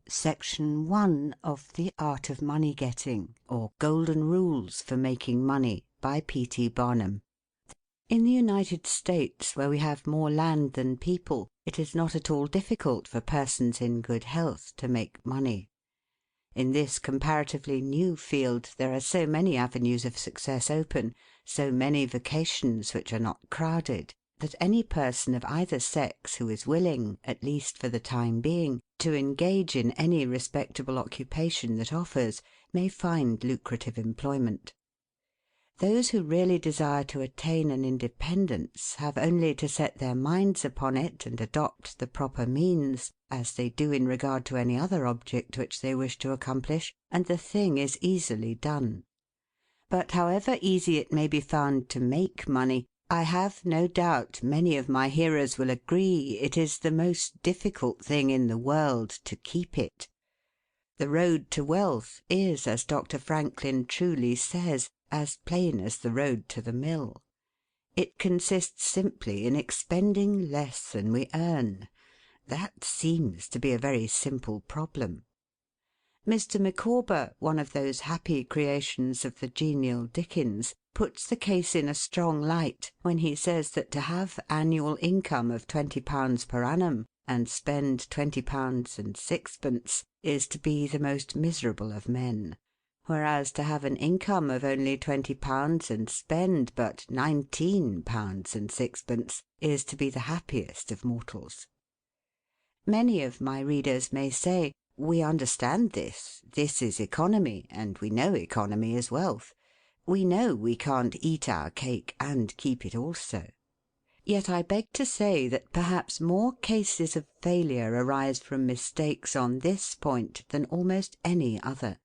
Section 1 of The Art of Money Getting, or Golden Rules for Making Money, by P.T. Barnum. In the United States, where we have more land than people, it is not at all difficult for persons in good health to make money. In this comparatively new field there are so many avenues of success open, so many vocations which are not crowded, that any person of either sex who is willing, at least for the time being, to engage in any respectable occupation that offers, may find lucrative employment. Those who really desire to attain an independence have only to set their minds upon it and adopt the proper means, as they do in regard to any other object which they wish to accomplish, and the thing is easily done. But however easy it may be found to make money, I have no doubt many of my hearers will agree it is the most difficult thing in the world to keep it. The road to wealth is, as Dr. Franklin truly says, as plain as the road to the mill. It consists simply in expending less than we earn. That seems to be a very simple problem. Mr. Micawber, one of those happy creations of the genial Dickens, puts the case in a strong light when he says that to have annual income of £20 per annum and spend £20 6d is to be the most miserable of men, whereas to have an income of only £20 and spend but £19 6d is to be the happiest of mortals. Many of my readers may say, "We understand this. This is economy, and we know economy is wealth. We know we can't eat our cake and keep it also." Yet I beg to say that perhaps more cases of failure arise from mistakes on this point than almost any other.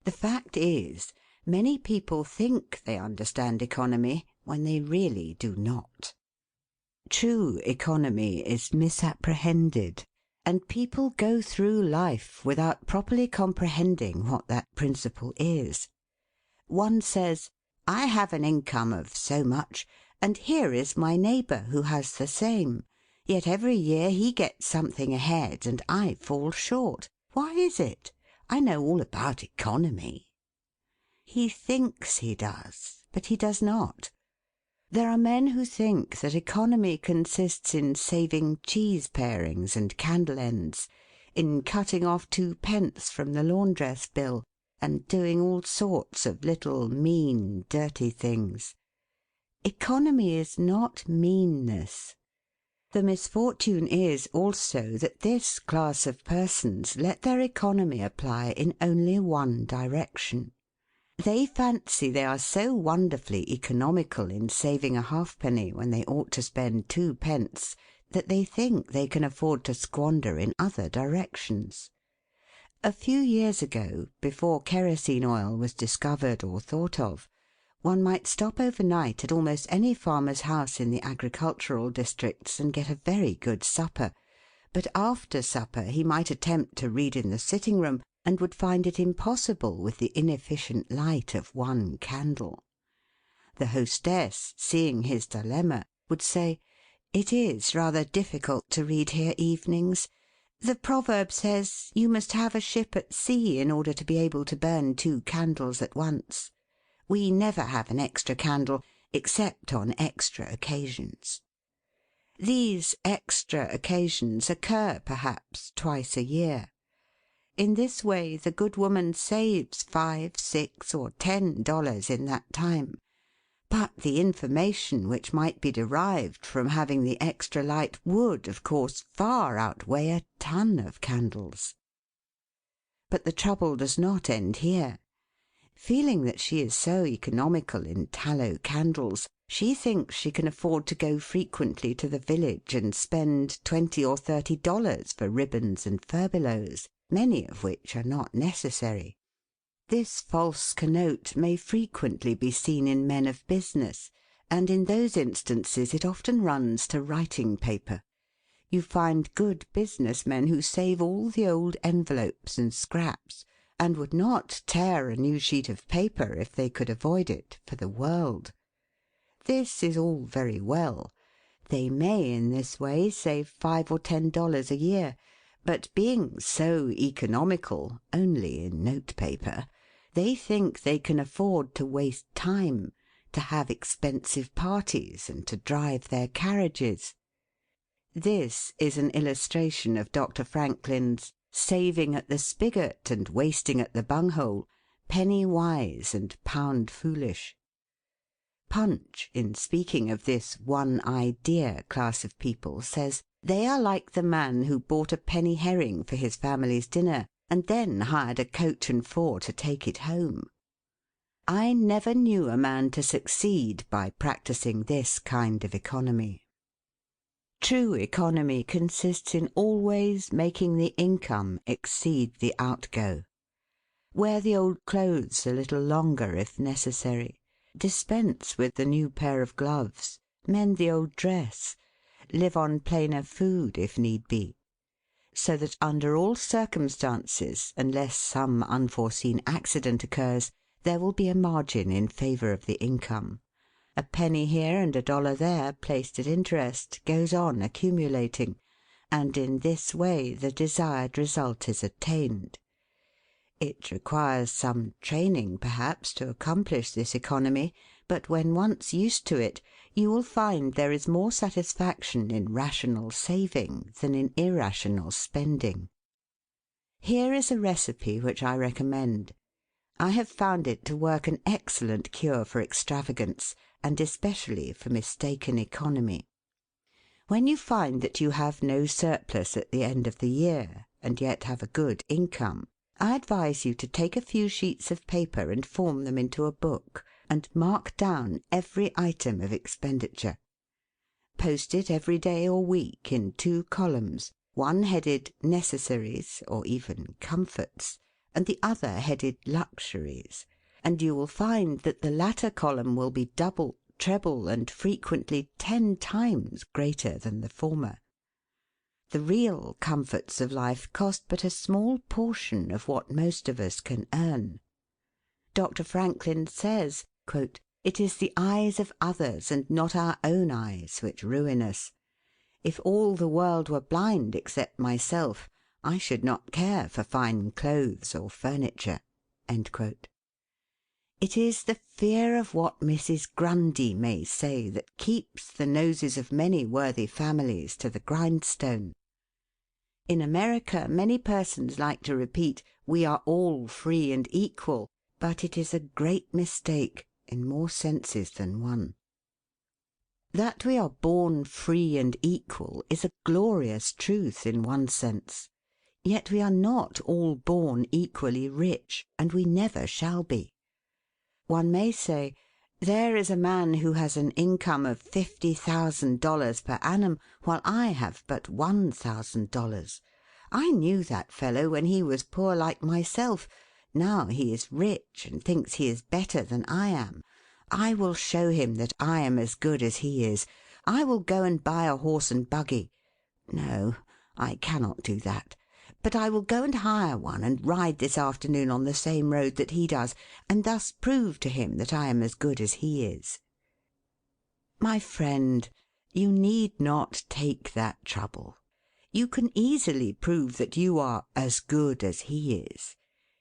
The fact is, many people think they understand economy when they really do not. True economy is misapprehended, and people go through life without properly comprehending what that principle is. One says, "I have an income of so much, and here is my neighbour who has the same. Yet every year he gets something ahead and I fall short. Why is it? I know all about economy." He thinks he does, but he does not. There are men who think that economy consists in saving cheese parings and candle ends, in cutting off 2d from the laundress bill, and doing all sorts of little mean, dirty things. Economy is not meanness. The misfortune is also that this class of persons let their economy apply in only one direction. They fancy they are so wonderfully economical in saving a halfpenny when they ought to spend 2d that they think they can afford to squander in other directions. A few years ago, before kerosene oil was discovered or thought of, one might stop overnight at almost any farmer's house in the agricultural districts and get a very good supper, but after supper he might attempt to read in the sitting-room and would find it impossible with the inefficient light of one candle. The hostess, seeing his dilemma, would say, "It is rather difficult to read here evenings. The proverb says, 'You must have a ship at sea in order to be able to burn 2 candles at once.' We never have an extra candle, except on extra occasions." These extra occasions occur, perhaps, twice a year. In this way the good woman saves $5, $6, or $10 in that time. But the information which might be derived from having the extra light would, of course, far outweigh a ton of candles. But the trouble does not end here. Feeling that she is so economical in tallow candles, she thinks she can afford to go frequently to the village and spend $20 or $30 for ribbons and furbelows, many of which are not necessary. This false connote may frequently be seen in men of business, and in those instances it often runs to writing paper. You find good business men who save all the old envelopes and scraps, and would not tear a new sheet of paper, if they could avoid it, for the world. This is all very well. They may in this way save $5 or $10 a year, But being so economical, only in notepaper, they think they can afford to waste time, to have expensive parties, and to drive their carriages. This is an illustration of Dr. Franklin's saving at the spigot and wasting at the bunghole, penny wise and pound foolish. Punch, in speaking of this one idea class of people, says they are like the man who bought a penny herring for his family's dinner and then hired a coach and four to take it home. I never knew a man to succeed by practising this kind of economy. True economy consists in always making the income exceed the outgo. Wear the old clothes a little longer if necessary. Dispense with the new pair of gloves. Mend the old dress. Live on plainer food if need be. So that under all circumstances, unless some unforeseen accident occurs, there will be a margin in favour of the income. A penny here and a dollar there, placed at interest, goes on accumulating, and in this way the desired result is attained. It requires some training, perhaps, to accomplish this economy, but when once used to it, you will find there is more satisfaction in rational saving than in irrational spending. Here is a recipe which I recommend. I have found it to work an excellent cure for extravagance, and especially for mistaken economy. When you find that you have no surplus at the end of the year, and yet have a good income, I advise you to take a few sheets of paper and form them into a book, and mark down every item of expenditure. Post it every day or week in 2 columns, one headed Necessaries, or even Comforts, and the other headed Luxuries, and you will find that the latter column will be double, treble, and frequently 10 times greater than the former. The real comforts of life cost but a small portion of what most of us can earn. Dr. Franklin says, quote, "It is the eyes of others and not our own eyes which ruin us. If all the world were blind except myself, I should not care for fine clothes or furniture." End quote. It is the fear of what Mrs. Grundy may say that keeps the noses of many worthy families to the grindstone. In America many persons like to repeat, "We are all free and equal," but it is a great mistake, in more senses than one. That we are born free and equal is a glorious truth in one sense. Yet we are not all born equally rich, and we never shall be. One may say, "There is a man who has an income of $50,000 per annum, while I have but $1,000. I knew that fellow when he was poor like myself. Now he is rich and thinks he is better than I am. I will show him that I am as good as he is. I will go and buy a horse and buggy. No, I cannot do that. But I will go and hire one and ride this afternoon on the same road that he does, and thus prove to him that I am as good as he is." My friend, you need not take that trouble. You can easily prove that you are as good as he is.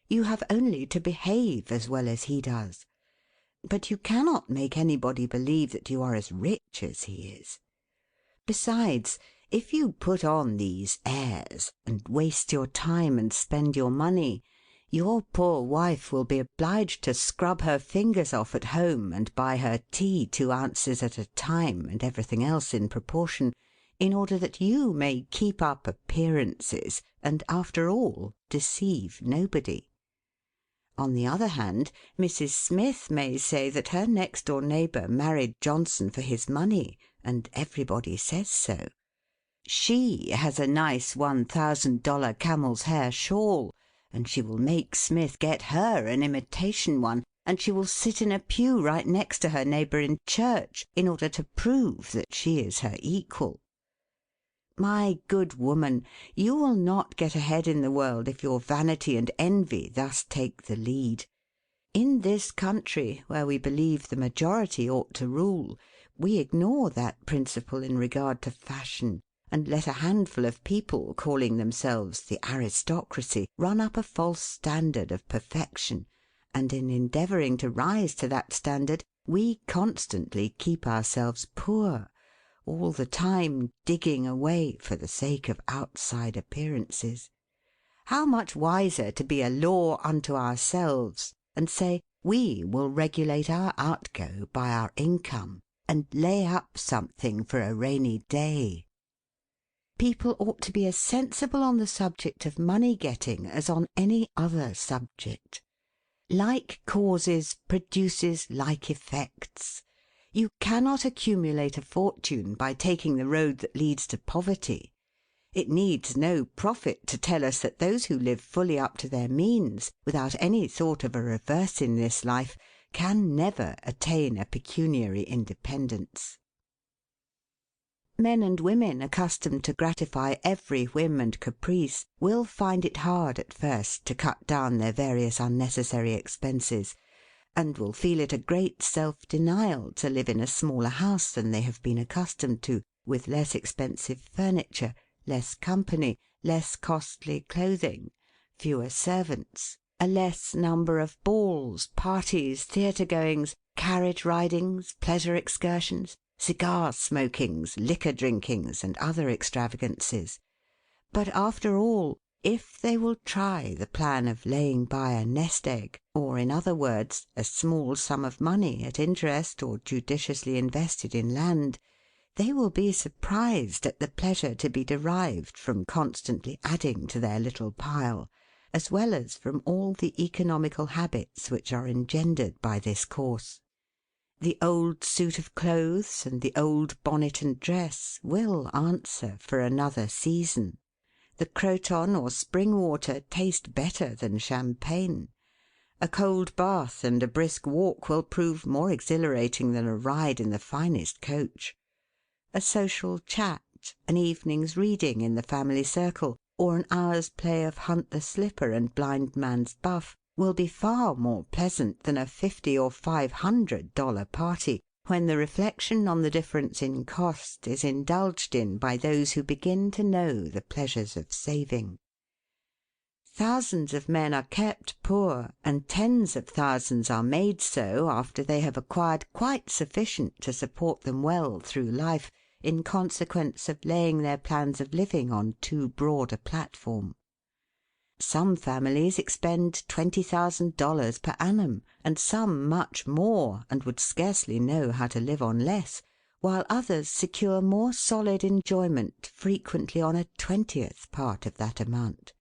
You have only to behave as well as he does. But you cannot make anybody believe that you are as rich as he is. Besides, if you put on these airs, and waste your time and spend your money, your poor wife will be obliged to scrub her fingers off at home and buy her tea 2 ounces at a time, and everything else in proportion, in order that you may keep up appearances, and, after all, deceive nobody. On the other hand, Mrs. Smith may say that her next-door neighbour married Johnson for his money, and everybody says so. She has a nice $1,000 camel's hair shawl, and she will make Smith get her an imitation one, and she will sit in a pew right next to her neighbour in church, in order to prove that she is her equal. My good woman, you will not get ahead in the world if your vanity and envy thus take the lead. In this country, where we believe the majority ought to rule, we ignore that principle in regard to fashion, and let a handful of people calling themselves the aristocracy run up a false standard of perfection, and in endeavouring to rise to that standard we constantly keep ourselves poor, all the time digging away for the sake of outside appearances. How much wiser to be a law unto ourselves and say we will regulate our outgo by our income and lay up something for a rainy day. People ought to be as sensible on the subject of money getting as on any other subject. Like causes produces like effects. You cannot accumulate a fortune by taking the road that leads to poverty. It needs no prophet to tell us that those who live fully up to their means, without any thought of a reverse in this life, can never attain a pecuniary independence. Men and women accustomed to gratify every whim and caprice will find it hard at first to cut down their various unnecessary expenses, and will feel it a great self-denial to live in a smaller house than they have been accustomed to, with less expensive furniture, less company, less costly clothing, fewer servants, a less number of balls, parties, theatre-goings, carriage-ridings, pleasure excursions, cigar-smokings, liquor-drinkings, and other extravagances. But after all, if they will try the plan of laying by a nest-egg, or in other words, a small sum of money at interest or judiciously invested in land, they will be surprised at the pleasure to be derived from constantly adding to their little pile, as well as from all the economical habits which are engendered by this course. The old suit of clothes and the old bonnet and dress will answer for another season. The Croton or spring water taste better than champagne. A cold bath and a brisk walk will prove more exhilarating than a ride in the finest coach. A social chat, an evening's reading in the family circle, or an hour's play of hunt the slipper and blind man's buff will be far more pleasant than a $50 or $500 party, when the reflection on the difference in cost is indulged in by those who begin to know the pleasures of saving. Thousands of men are kept poor, and tens of thousands are made so after they have acquired quite sufficient to support them well through life, in consequence of laying their plans of living on too broad a platform. Some families expend $20,000 per annum, and some much more, and would scarcely know how to live on less, while others secure more solid enjoyment frequently on a 20th part of that amount.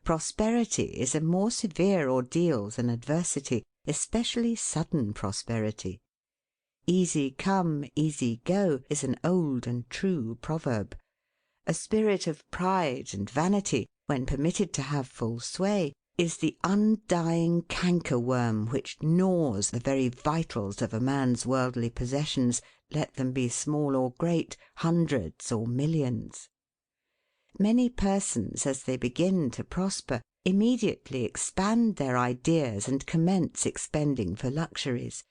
Prosperity is a more severe ordeal than adversity, especially sudden prosperity. Easy come, easy go is an old and true proverb. A spirit of pride and vanity, when permitted to have full sway, is the undying cankerworm which gnaws the very vitals of a man's worldly possessions, let them be small or great, hundreds or millions. Many persons, as they begin to prosper, immediately expand their ideas and commence expending for luxuries,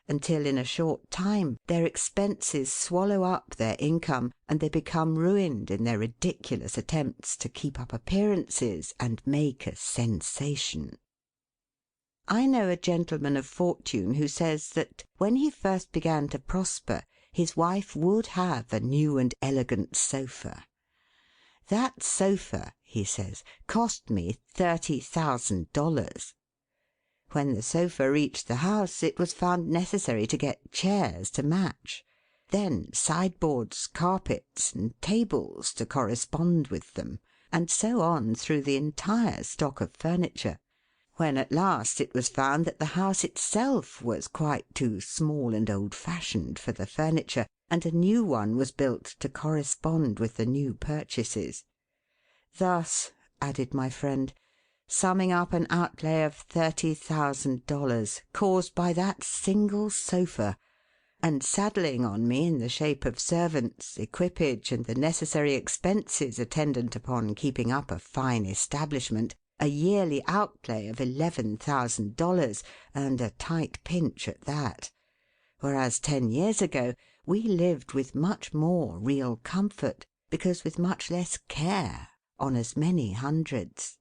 until in a short time their expenses swallow up their income, and they become ruined in their ridiculous attempts to keep up appearances and make a sensation. I know a gentleman of fortune who says that, when he first began to prosper, his wife would have a new and elegant sofa. "That sofa," he says, "cost me $30,000. When the sofa reached the house, it was found necessary to get chairs to match, then sideboards, carpets, and tables to correspond with them, and so on through the entire stock of furniture, when at last it was found that the house itself was quite too small and old-fashioned for the furniture, and a new one was built to correspond with the new purchases. Thus," added my friend, "summing up an outlay of $30,000 caused by that single sofa, and saddling on me in the shape of servants, equipage, and the necessary expenses attendant upon keeping up a fine establishment, a yearly outlay of $11,000, and a tight pinch at that; whereas 10 years ago we lived with much more real comfort, because with much less care, on as many hundreds.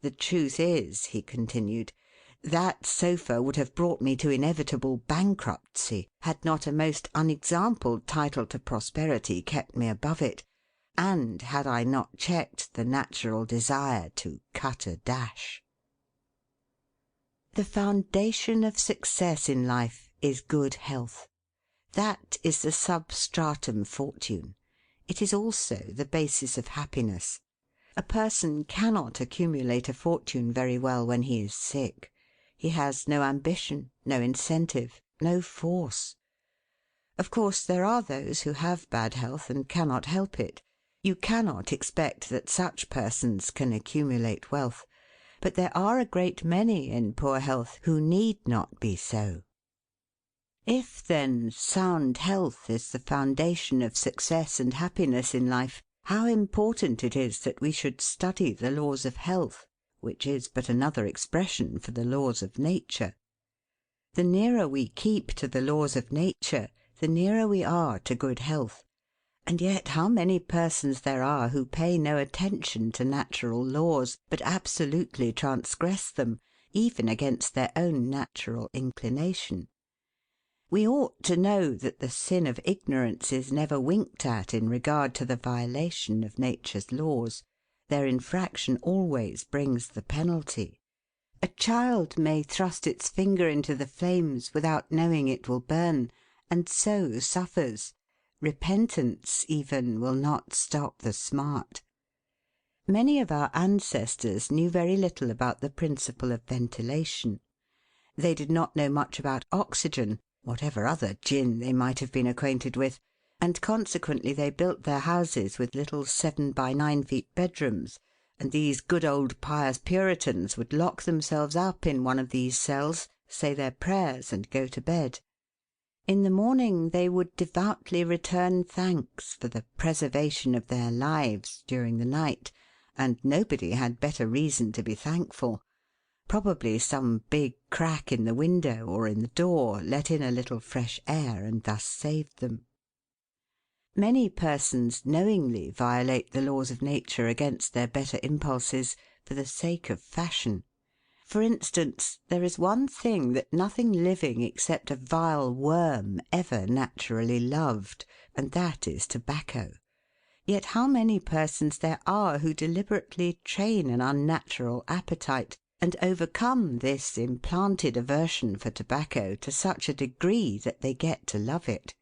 The truth is," he continued, "that sofa would have brought me to inevitable bankruptcy had not a most unexampled title to prosperity kept me above it, and had I not checked the natural desire to cut a dash." The foundation of success in life is good health. That is the substratum fortune. It is also the basis of happiness. A person cannot accumulate a fortune very well when he is sick. He has no ambition, no incentive, no force. Of course, there are those who have bad health and cannot help it. You cannot expect that such persons can accumulate wealth. But there are a great many in poor health who need not be so. If, then, sound health is the foundation of success and happiness in life, how important it is that we should study the laws of health, which is but another expression for the laws of nature. The nearer we keep to the laws of nature, the nearer we are to good health. And yet how many persons there are who pay no attention to natural laws, but absolutely transgress them, even against their own natural inclination. We ought to know that the sin of ignorance is never winked at in regard to the violation of nature's laws. Their infraction always brings the penalty. A child may thrust its finger into the flames without knowing it will burn, and so suffers. Repentance, even, will not stop the smart. Many of our ancestors knew very little about the principle of ventilation. They did not know much about oxygen, whatever other gin they might have been acquainted with, and consequently they built their houses with little 7 by 9 feet bedrooms, and these good old pious Puritans would lock themselves up in one of these cells, say their prayers, and go to bed. In the morning they would devoutly return thanks for the preservation of their lives during the night, and nobody had better reason to be thankful. Probably some big crack in the window or in the door let in a little fresh air and thus saved them. Many persons knowingly violate the laws of nature against their better impulses for the sake of fashion. For instance, there is one thing that nothing living except a vile worm ever naturally loved, and that is tobacco. Yet how many persons there are who deliberately train an unnatural appetite, and overcome this implanted aversion for tobacco to such a degree that they get to love it.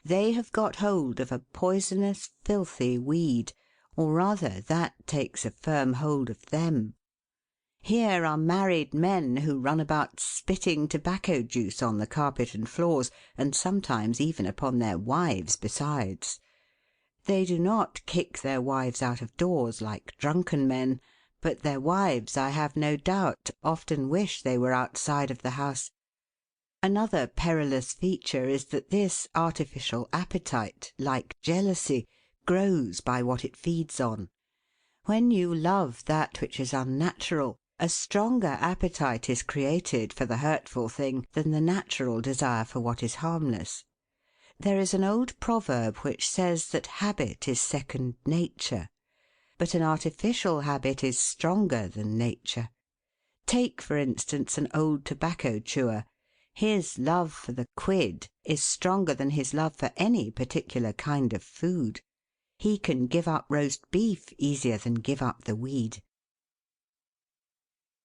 They have got hold of a poisonous, filthy weed, or rather that takes a firm hold of them. Here are married men who run about spitting tobacco juice on the carpet and floors, and sometimes even upon their wives besides. They do not kick their wives out of doors like drunken men, but their wives, I have no doubt, often wish they were outside of the house. Another perilous feature is that this artificial appetite, like jealousy, grows by what it feeds on. When you love that which is unnatural, a stronger appetite is created for the hurtful thing than the natural desire for what is harmless. There is an old proverb which says that habit is second nature. But an artificial habit is stronger than nature. Take, for instance, an old tobacco chewer. His love for the quid is stronger than his love for any particular kind of food. He can give up roast beef easier than give up the weed.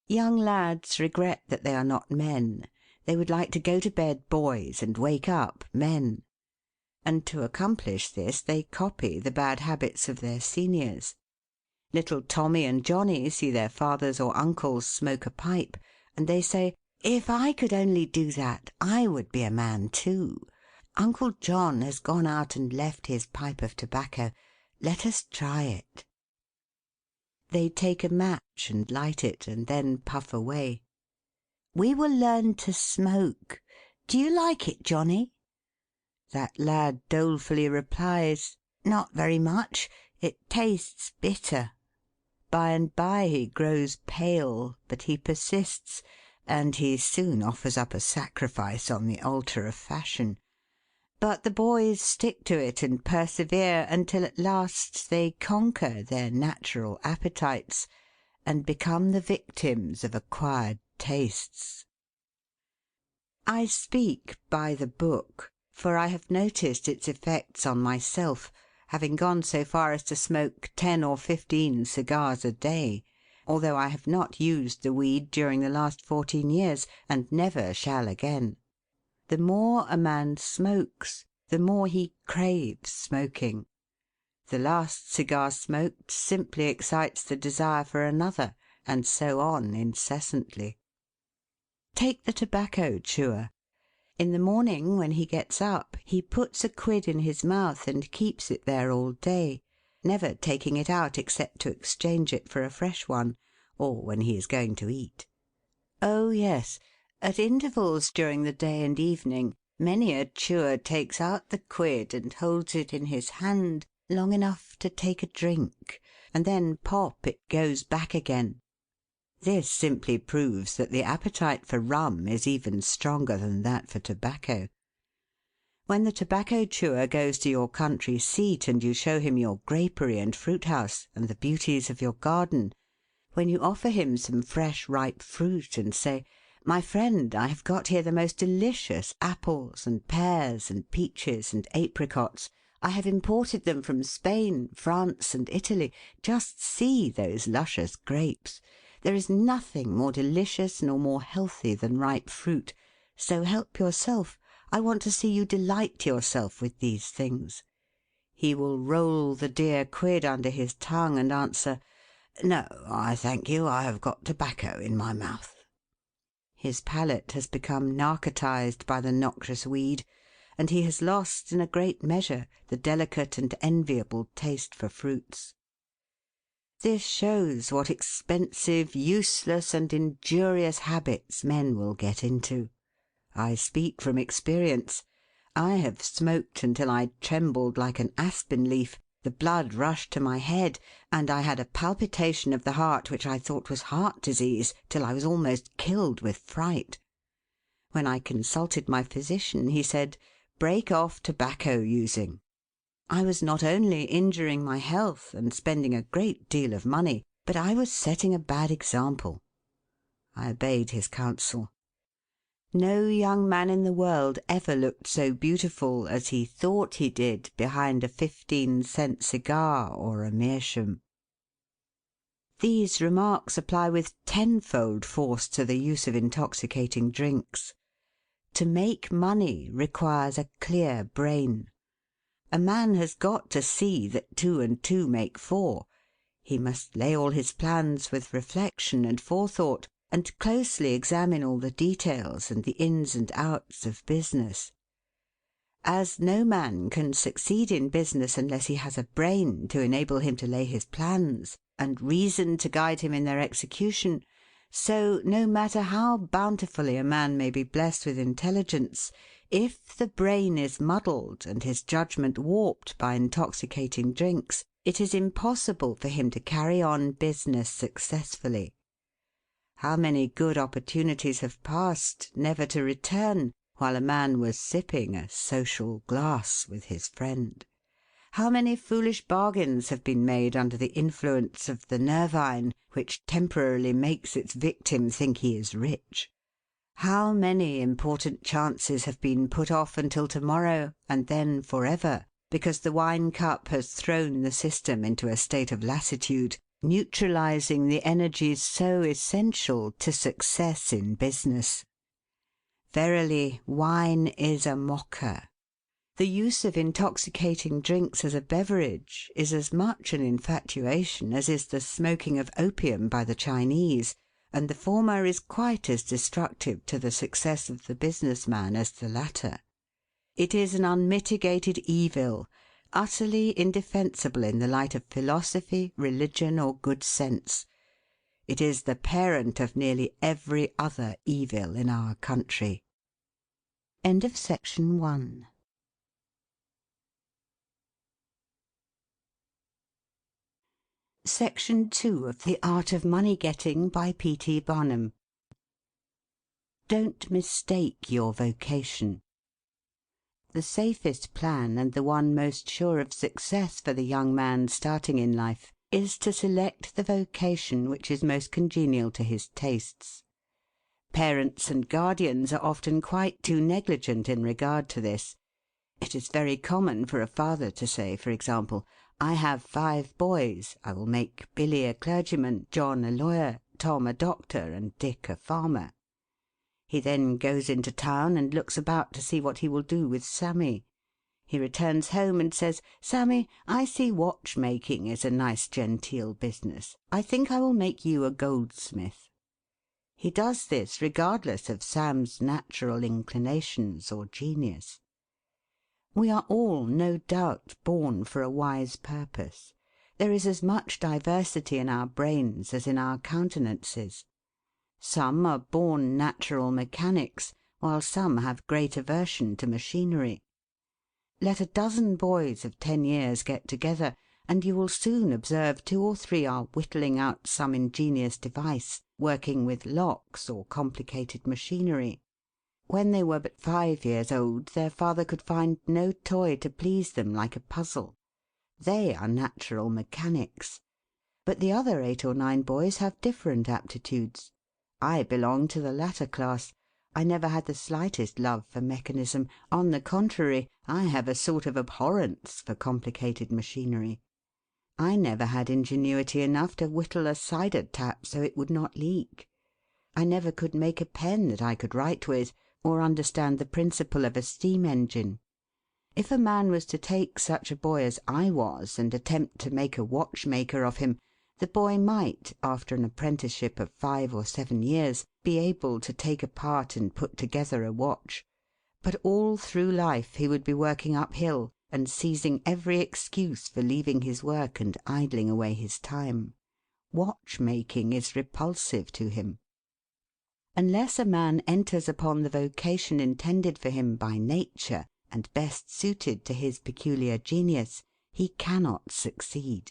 Young lads regret that they are not men. They would like to go to bed boys and wake up men. And to accomplish this they copy the bad habits of their seniors. Little Tommy and Johnny see their fathers or uncles smoke a pipe, and they say, "If I could only do that, I would be a man too. Uncle John has gone out and left his pipe of tobacco. Let us try it." They take a match and light it, and then puff away. "We will learn to smoke. Do you like it, Johnny?" That lad dolefully replies, "Not very much. It tastes bitter." By and by he grows pale, but he persists, and he soon offers up a sacrifice on the altar of fashion. But the boys stick to it and persevere until at last they conquer their natural appetites and become the victims of acquired tastes. I speak by the book, for I have noticed its effects on myself, having gone so far as to smoke 10 or 15 cigars a day, although I have not used the weed during the last 14 years, and never shall again. The more a man smokes, the more he craves smoking. The last cigar smoked simply excites the desire for another, and so on incessantly. Take the tobacco chewer. In the morning, when he gets up, he puts a quid in his mouth and keeps it there all day, never taking it out except to exchange it for a fresh one, or when he is going to eat. Oh yes, at intervals during the day and evening, many a chewer takes out the quid and holds it in his hand long enough to take a drink, and then pop it goes back again. This simply proves that the appetite for rum is even stronger than that for tobacco. When the tobacco chewer goes to your country seat and you show him your grapery and fruit house and the beauties of your garden, when you offer him some fresh ripe fruit and say, "My friend, I have got here the most delicious apples and pears and peaches and apricots. I have imported them from Spain, France, and Italy. Just see those luscious grapes. There is nothing more delicious nor more healthy than ripe fruit. So help yourself. I want to see you delight yourself with these things." He will roll the dear quid under his tongue and answer, "No, I thank you, I have got tobacco in my mouth." His palate has become narcotized by the noxious weed, and he has lost in a great measure the delicate and enviable taste for fruits. This shows what expensive, useless, and injurious habits men will get into. I speak from experience. I have smoked until I trembled like an aspen leaf, the blood rushed to my head, and I had a palpitation of the heart which I thought was heart disease, till I was almost killed with fright. When I consulted my physician, he said, "Break off tobacco using." I was not only injuring my health and spending a great deal of money, but I was setting a bad example. I obeyed his counsel. No young man in the world ever looked so beautiful as he thought he did behind a 15-cent cigar or a meerschaum. These remarks apply with tenfold force to the use of intoxicating drinks. To make money requires a clear brain. A man has got to see that 2 and 2 make 4. He must lay all his plans with reflection and forethought, and closely examine all the details and the ins and outs of business. As no man can succeed in business unless he has a brain to enable him to lay his plans, and reason to guide him in their execution, so no matter how bountifully a man may be blessed with intelligence, if the brain is muddled and his judgment warped by intoxicating drinks, it is impossible for him to carry on business successfully. How many good opportunities have passed, never to return, while a man was sipping a social glass with his friend? How many foolish bargains have been made under the influence of the nervine, which temporarily makes its victim think he is rich? How many important chances have been put off until to-morrow, and then for ever, because the wine cup has thrown the system into a state of lassitude, neutralizing the energies so essential to success in business. Verily, wine is a mocker. The use of intoxicating drinks as a beverage is as much an infatuation as is the smoking of opium by the Chinese, and the former is quite as destructive to the success of the business man as the latter. It is an unmitigated evil, utterly indefensible in the light of philosophy, religion, or good sense. It is the parent of nearly every other evil in our country. End of section 1. Section 2 of The Art of Money Getting by P.T. Barnum. Don't mistake your vocation. The safest plan, and the one most sure of success for the young man starting in life, is to select the vocation which is most congenial to his tastes. Parents and guardians are often quite too negligent in regard to this. It is very common for a father to say, for example, "I have 5 boys. I will make Billy a clergyman, John a lawyer, Tom a doctor, and Dick a farmer." He then goes into town and looks about to see what he will do with Sammy. He returns home and says, "Sammy, I see watchmaking is a nice genteel business. I think I will make you a goldsmith." He does this regardless of Sam's natural inclinations or genius. We are all, no doubt, born for a wise purpose. There is as much diversity in our brains as in our countenances. Some are born natural mechanics, while some have great aversion to machinery. Let a dozen boys of 10 years get together, and you will soon observe 2 or 3 are whittling out some ingenious device, working with locks or complicated machinery. When they were but 5 years old, their father could find no toy to please them like a puzzle. They are natural mechanics. But the other 8 or 9 boys have different aptitudes. I belong to the latter class. I never had the slightest love for mechanism. On the contrary, I have a sort of abhorrence for complicated machinery. I never had ingenuity enough to whittle a cider tap so it would not leak. I never could make a pen that I could write with, or understand the principle of a steam engine. If a man was to take such a boy as I was and attempt to make a watchmaker of him, the boy might, after an apprenticeship of 5 or 7 years, be able to take apart and put together a watch. But all through life he would be working uphill and seizing every excuse for leaving his work and idling away his time. Watchmaking is repulsive to him. Unless a man enters upon the vocation intended for him by nature and best suited to his peculiar genius, he cannot succeed.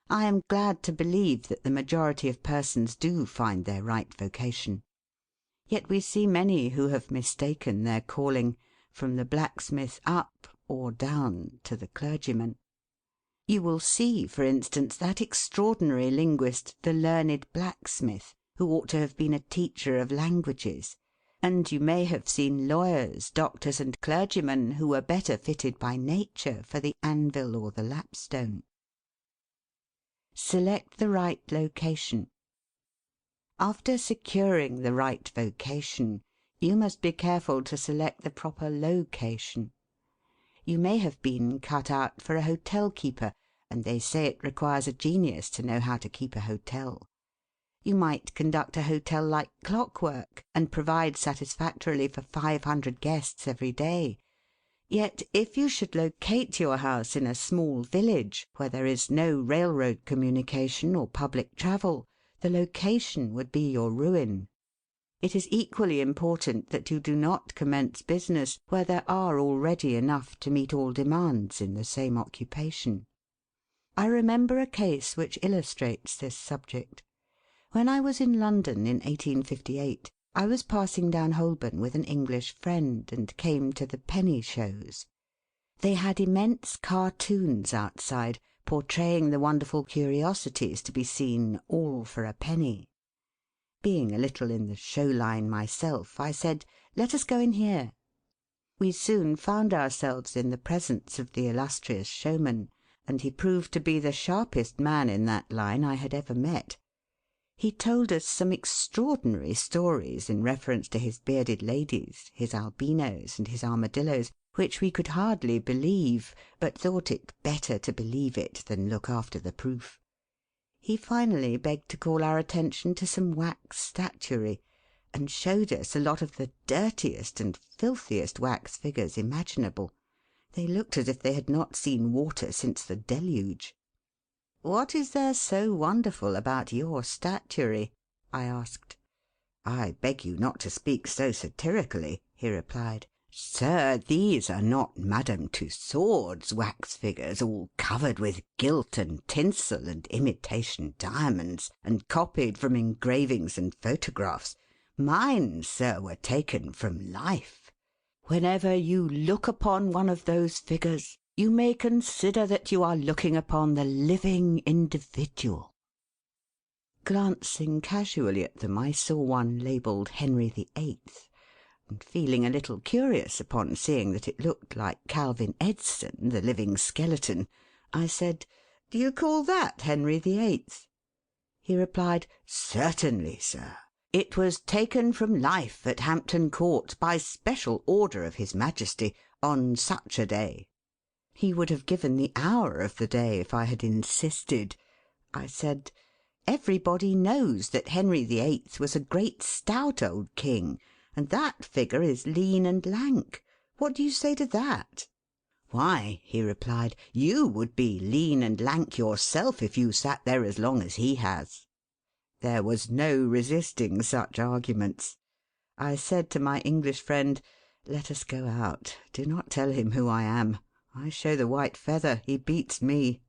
I am glad to believe that the majority of persons do find their right vocation. Yet we see many who have mistaken their calling, from the blacksmith up or down to the clergyman. You will see, for instance, that extraordinary linguist, the learned blacksmith, who ought to have been a teacher of languages, and you may have seen lawyers, doctors, and clergymen who were better fitted by nature for the anvil or the lapstone. Select the right location. After securing the right vocation, you must be careful to select the proper location. You may have been cut out for a hotel keeper, and they say it requires a genius to know how to keep a hotel. You might conduct a hotel like clockwork, and provide satisfactorily for 500 guests every day. Yet if you should locate your house in a small village, where there is no railroad communication or public travel, the location would be your ruin. It is equally important that you do not commence business where there are already enough to meet all demands in the same occupation. I remember a case which illustrates this subject. When I was in London in 1858, I was passing down Holborn with an English friend, and came to the penny shows. They had immense cartoons outside, portraying the wonderful curiosities to be seen, all for a penny. Being a little in the show line myself, I said, "Let us go in here." We soon found ourselves in the presence of the illustrious showman, and he proved to be the sharpest man in that line I had ever met. He told us some extraordinary stories in reference to his bearded ladies, his albinos, and his armadillos, which we could hardly believe, but thought it better to believe it than look after the proof. He finally begged to call our attention to some wax statuary, and showed us a lot of the dirtiest and filthiest wax figures imaginable. They looked as if they had not seen water since the deluge. "What is there so wonderful about your statuary?" I asked. "I beg you not to speak so satirically," he replied. "Sir, these are not Madame Tussaud's wax figures, all covered with gilt and tinsel and imitation diamonds, and copied from engravings and photographs. Mine, sir, were taken from life. Whenever you look upon one of those figures, you may consider that you are looking upon the living individual." Glancing casually at them, I saw one labelled Henry VIII, and feeling a little curious upon seeing that it looked like Calvin Edson, the living skeleton, I said, "Do you call that Henry VIII?" He replied, "Certainly, sir. It was taken from life at Hampton Court by special order of His Majesty on such a day." He would have given the hour of the day if I had insisted. I said, "Everybody knows that Henry VIII was a great stout old king, and that figure is lean and lank. What do you say to that?" "Why," he replied, "you would be lean and lank yourself if you sat there as long as he has." There was no resisting such arguments. I said to my English friend, "Let us go out. Do not tell him who I am. I show the white feather. He beats me."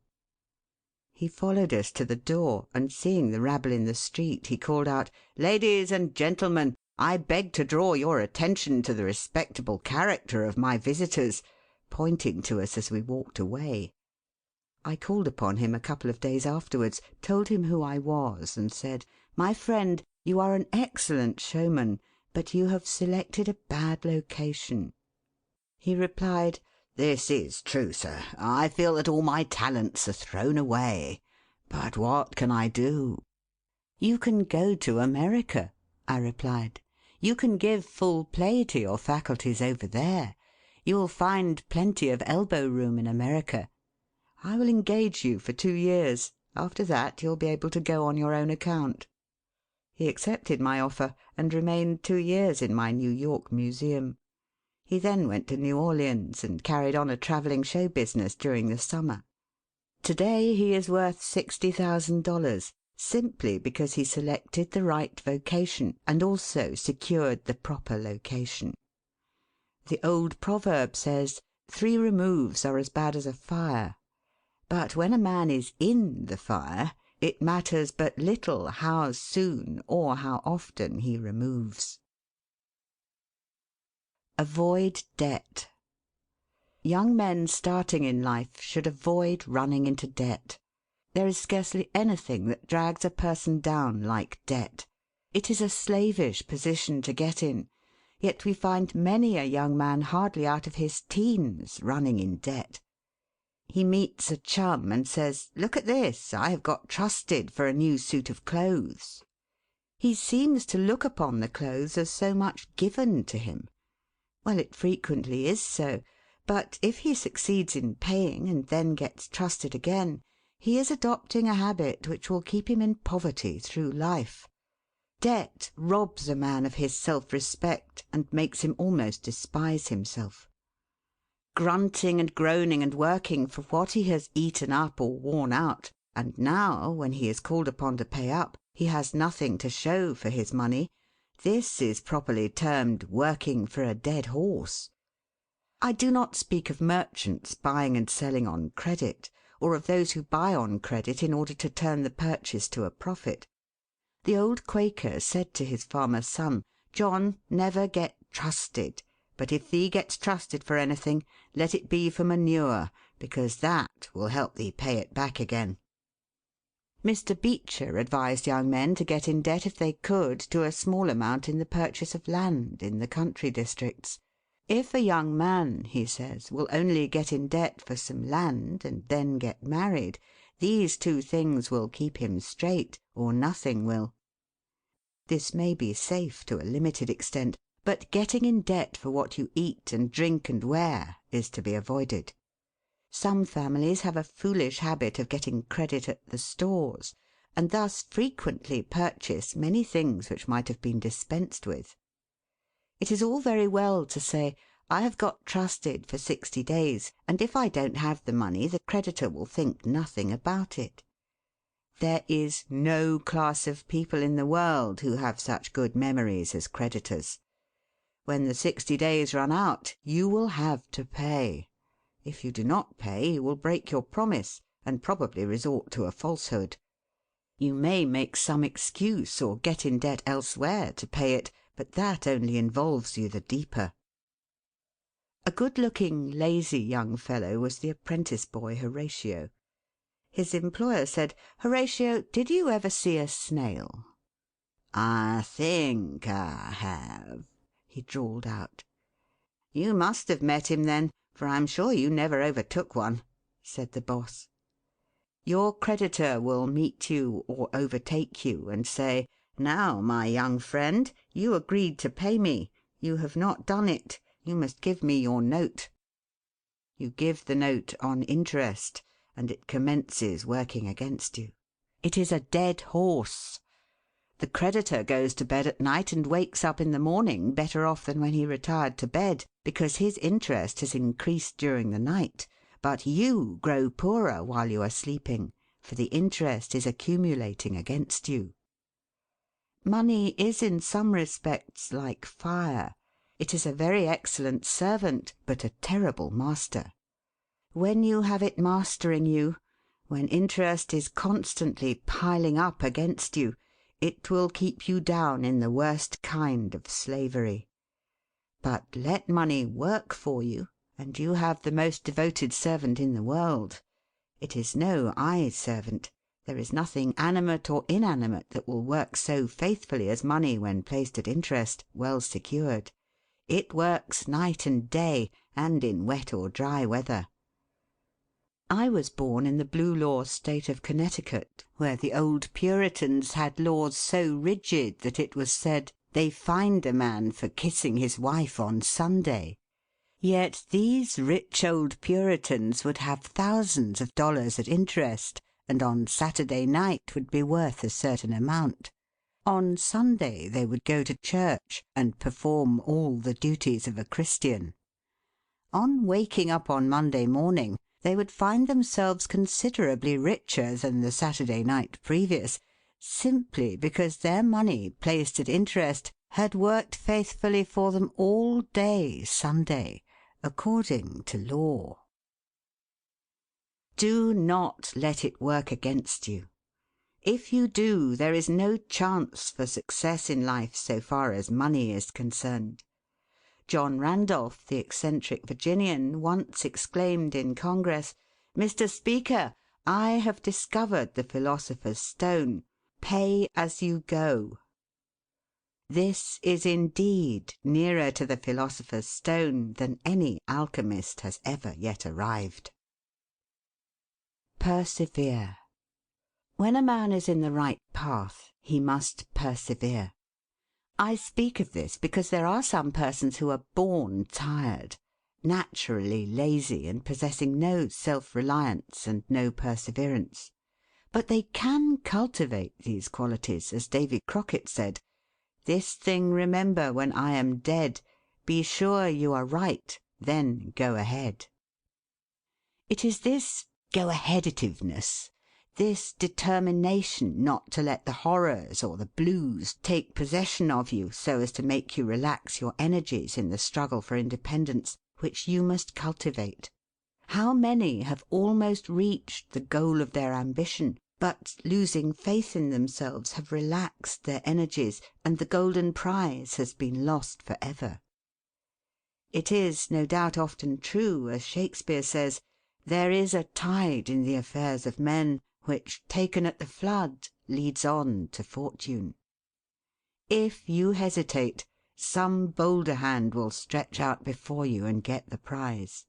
He followed us to the door, and seeing the rabble in the street, he called out, "Ladies and gentlemen, I beg to draw your attention to the respectable character of my visitors," pointing to us as we walked away. I called upon him a couple of days afterwards, told him who I was, and said, "My friend, you are an excellent showman, but you have selected a bad location." He replied, "This is true, sir. I feel that all my talents are thrown away. But what can I do?" "You can go to America," I replied. "You can give full play to your faculties over there. You will find plenty of elbow room in America. I will engage you for 2 years. After that you'll be able to go on your own account." He accepted my offer, and remained 2 years in my New York museum. He then went to New Orleans, and carried on a travelling show business during the summer. To-day he is worth $60,000, simply because he selected the right vocation, and also secured the proper location. The old proverb says, 3 removes are as bad as a fire. But when a man is in the fire, it matters but little how soon or how often he removes. Avoid debt. Young men starting in life should avoid running into debt. There is scarcely anything that drags a person down like debt. It is a slavish position to get in, yet we find many a young man hardly out of his teens running in debt. He meets a chum and says, "Look at this, I have got trusted for a new suit of clothes." He seems to look upon the clothes as so much given to him. Well, it frequently is so, but if he succeeds in paying and then gets trusted again, he is adopting a habit which will keep him in poverty through life. Debt robs a man of his self-respect and makes him almost despise himself. Grunting and groaning and working for what he has eaten up or worn out, and now, when he is called upon to pay up, he has nothing to show for his money, this is properly termed working for a dead horse. I do not speak of merchants buying and selling on credit, or of those who buy on credit in order to turn the purchase to a profit. The old Quaker said to his farmer son, "John, never get trusted. But if thee gets trusted for anything, let it be for manure, because that will help thee pay it back again." Mr. Beecher advised young men to get in debt if they could to a small amount in the purchase of land in the country districts. If a young man, he says, will only get in debt for some land and then get married, these 2 things will keep him straight, or nothing will. This may be safe to a limited extent, but getting in debt for what you eat and drink and wear is to be avoided. Some families have a foolish habit of getting credit at the stores, and thus frequently purchase many things which might have been dispensed with. It is all very well to say, "I have got trusted for 60 days, and if I don't have the money the creditor will think nothing about it." There is no class of people in the world who have such good memories as creditors. When the 60 days run out, you will have to pay. If you do not pay, you will break your promise, and probably resort to a falsehood. You may make some excuse or get in debt elsewhere to pay it, but that only involves you the deeper. A good-looking, lazy young fellow was the apprentice boy Horatio. His employer said, "Horatio, did you ever see a snail?" "I think I have," he drawled out. "You must have met him then, for I'm sure you never overtook one," said the boss. Your creditor will meet you or overtake you and say, "Now, my young friend, you agreed to pay me. You have not done it. You must give me your note." You give the note on interest, and it commences working against you. It is a dead horse. The creditor goes to bed at night and wakes up in the morning better off than when he retired to bed, because his interest has increased during the night, but you grow poorer while you are sleeping, for the interest is accumulating against you. Money is in some respects like fire. It is a very excellent servant, but a terrible master. When you have it mastering you, when interest is constantly piling up against you, it will keep you down in the worst kind of slavery. But let money work for you, and you have the most devoted servant in the world. It is no eye servant. There is nothing animate or inanimate that will work so faithfully as money when placed at interest, well secured. It works night and day, and in wet or dry weather. I was born in the Blue Law State of Connecticut, where the old Puritans had laws so rigid that it was said they fined a man for kissing his wife on Sunday. Yet these rich old Puritans would have thousands of dollars at interest, and on Saturday night would be worth a certain amount. On Sunday they would go to church and perform all the duties of a Christian. On waking up on Monday morning, they would find themselves considerably richer than the Saturday night previous, simply because their money placed at interest had worked faithfully for them all day Sunday, according to law. Do not let it work against you. If you do, there is no chance for success in life so far as money is concerned. John Randolph, the eccentric Virginian, once exclaimed in Congress, "Mr. Speaker, I have discovered the philosopher's stone. Pay as you go." This is indeed nearer to the philosopher's stone than any alchemist has ever yet arrived. Persevere. When a man is in the right path, he must persevere. I speak of this because there are some persons who are born tired, naturally lazy, and possessing no self-reliance and no perseverance. But they can cultivate these qualities, as Davy Crockett said, "This thing remember when I am dead, be sure you are right, then go ahead." It is this go-aheaditiveness, this determination not to let the horrors or the blues take possession of you so as to make you relax your energies in the struggle for independence, which you must cultivate. How many have almost reached the goal of their ambition, but, losing faith in themselves, have relaxed their energies, and the golden prize has been lost for ever. It is, no doubt, often true, as Shakespeare says, "There is a tide in the affairs of men, which, taken at the flood, leads on to fortune." If you hesitate, some bolder hand will stretch out before you and get the prize.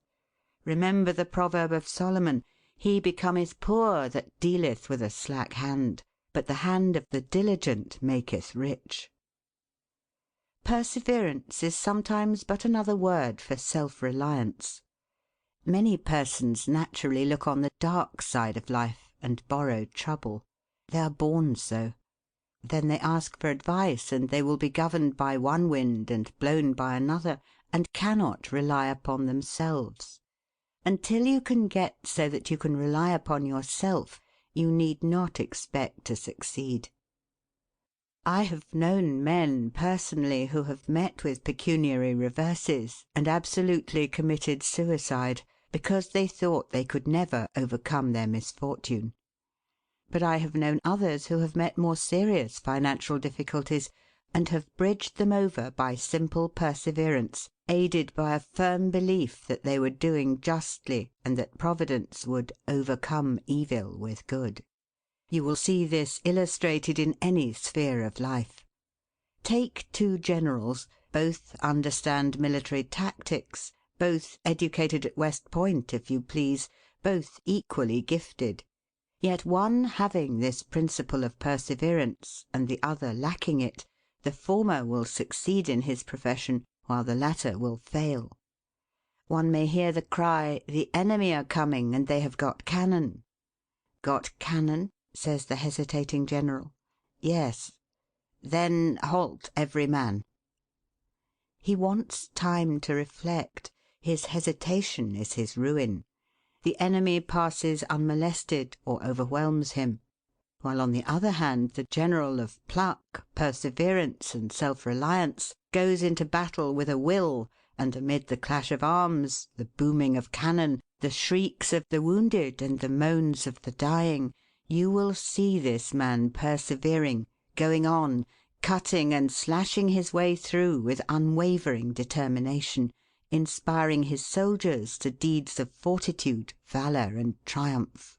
Remember the proverb of Solomon, "He becometh poor that dealeth with a slack hand, but the hand of the diligent maketh rich." Perseverance is sometimes but another word for self-reliance. Many persons naturally look on the dark side of life and borrow trouble. They are born so. Then they ask for advice, and they will be governed by one wind and blown by another, and cannot rely upon themselves. Until you can get so that you can rely upon yourself, you need not expect to succeed. I have known men personally who have met with pecuniary reverses and absolutely committed suicide because they thought they could never overcome their misfortune. But I have known others who have met more serious financial difficulties, and have bridged them over by simple perseverance, aided by a firm belief that they were doing justly and that Providence would overcome evil with good. You will see this illustrated in any sphere of life. Take two generals, both understand military tactics, both educated at West Point, if you please, both equally gifted. Yet one having this principle of perseverance, and the other lacking it, the former will succeed in his profession, while the latter will fail. One may hear the cry, "The enemy are coming, and they have got cannon." "Got cannon?" says the hesitating general. "Yes." "Then halt every man." He wants time to reflect. His hesitation is his ruin. The enemy passes unmolested or overwhelms him, while on the other hand the general of pluck, perseverance, and self-reliance goes into battle with a will, and amid the clash of arms, the booming of cannon, the shrieks of the wounded, and the moans of the dying, you will see this man persevering, going on, cutting and slashing his way through with unwavering determination, inspiring his soldiers to deeds of fortitude, valour, and triumph.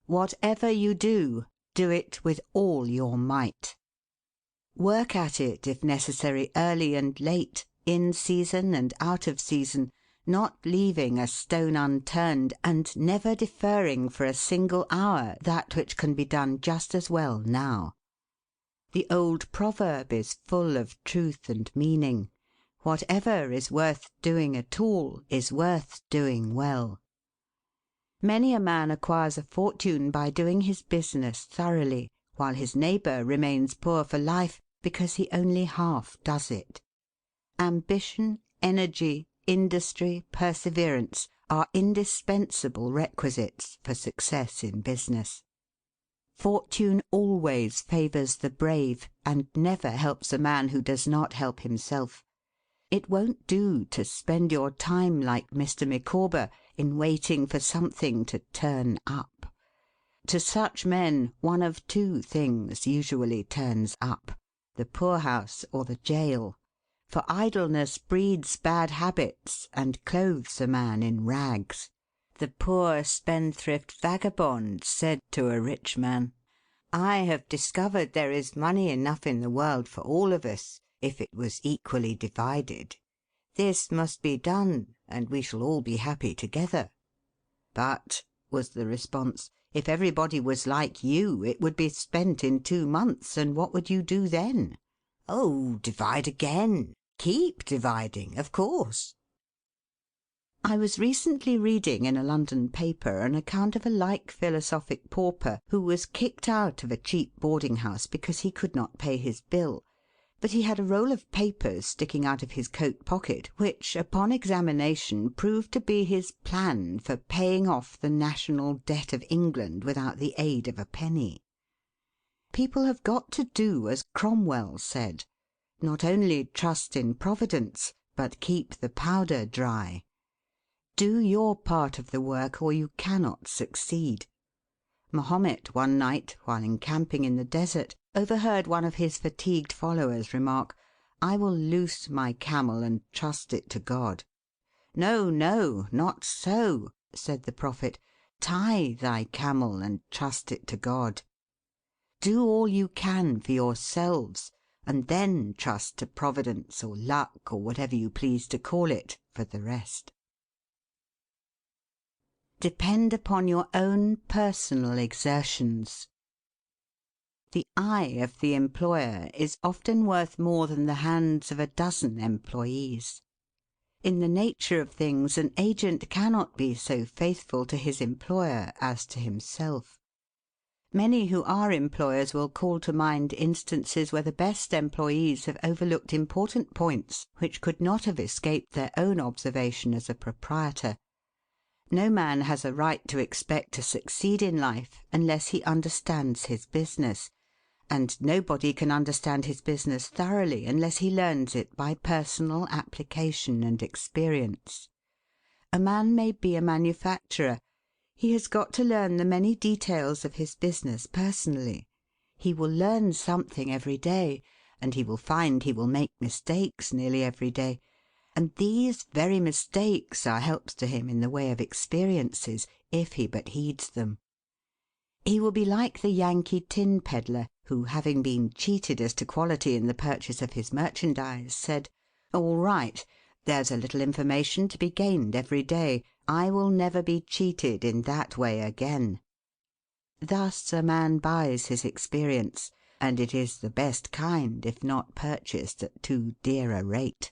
Whatever you do, do it with all your might. Work at it, if necessary, early and late, in season and out of season, not leaving a stone unturned, and never deferring for a single hour that which can be done just as well now. The old proverb is full of truth and meaning. Whatever is worth doing at all is worth doing well. Many a man acquires a fortune by doing his business thoroughly, while his neighbour remains poor for life because he only half does it. Ambition, energy, industry, perseverance are indispensable requisites for success in business. Fortune always favours the brave, and never helps a man who does not help himself. It won't do to spend your time like Mr. Micawber in waiting for something to turn up. To such men one of two things usually turns up: the poorhouse or the jail. For idleness breeds bad habits and clothes a man in rags. The poor spendthrift vagabond said to a rich man, "I have discovered there is money enough in the world for all of us, if it was equally divided. This must be done, and we shall all be happy together." "But," was the response, "if everybody was like you, it would be spent in 2 months, and what would you do then?" "Oh, divide again. Keep dividing, of course." I was recently reading in a London paper an account of a like philosophic pauper who was kicked out of a cheap boarding-house because he could not pay his bill, but he had a roll of papers sticking out of his coat pocket which, upon examination, proved to be his plan for paying off the national debt of England without the aid of a penny. People have got to do as Cromwell said: not only trust in Providence, but keep the powder dry. Do your part of the work, or you cannot succeed. Mahomet one night, while encamping in the desert, overheard one of his fatigued followers remark, "I will loose my camel and trust it to God." "No, no, not so," said the Prophet. "Tie thy camel and trust it to God." Do all you can for yourselves, and then trust to Providence or luck, or whatever you please to call it, for the rest. Depend upon your own personal exertions. The eye of the employer is often worth more than the hands of a dozen employees. In the nature of things, an agent cannot be so faithful to his employer as to himself. Many who are employers will call to mind instances where the best employees have overlooked important points which could not have escaped their own observation as a proprietor. No man has a right to expect to succeed in life unless he understands his business, and nobody can understand his business thoroughly unless he learns it by personal application and experience. A man may be a manufacturer. He has got to learn the many details of his business personally. he will learn something every day, and he will find he will make mistakes nearly every day, and these very mistakes are helps to him in the way of experiences, if he but heeds them. He will be like the Yankee tin pedlar, who, having been cheated as to quality in the purchase of his merchandise, said, "All right, there's a little information to be gained every day. I will never be cheated in that way again." Thus a man buys his experience, and it is the best kind if not purchased at too dear a rate.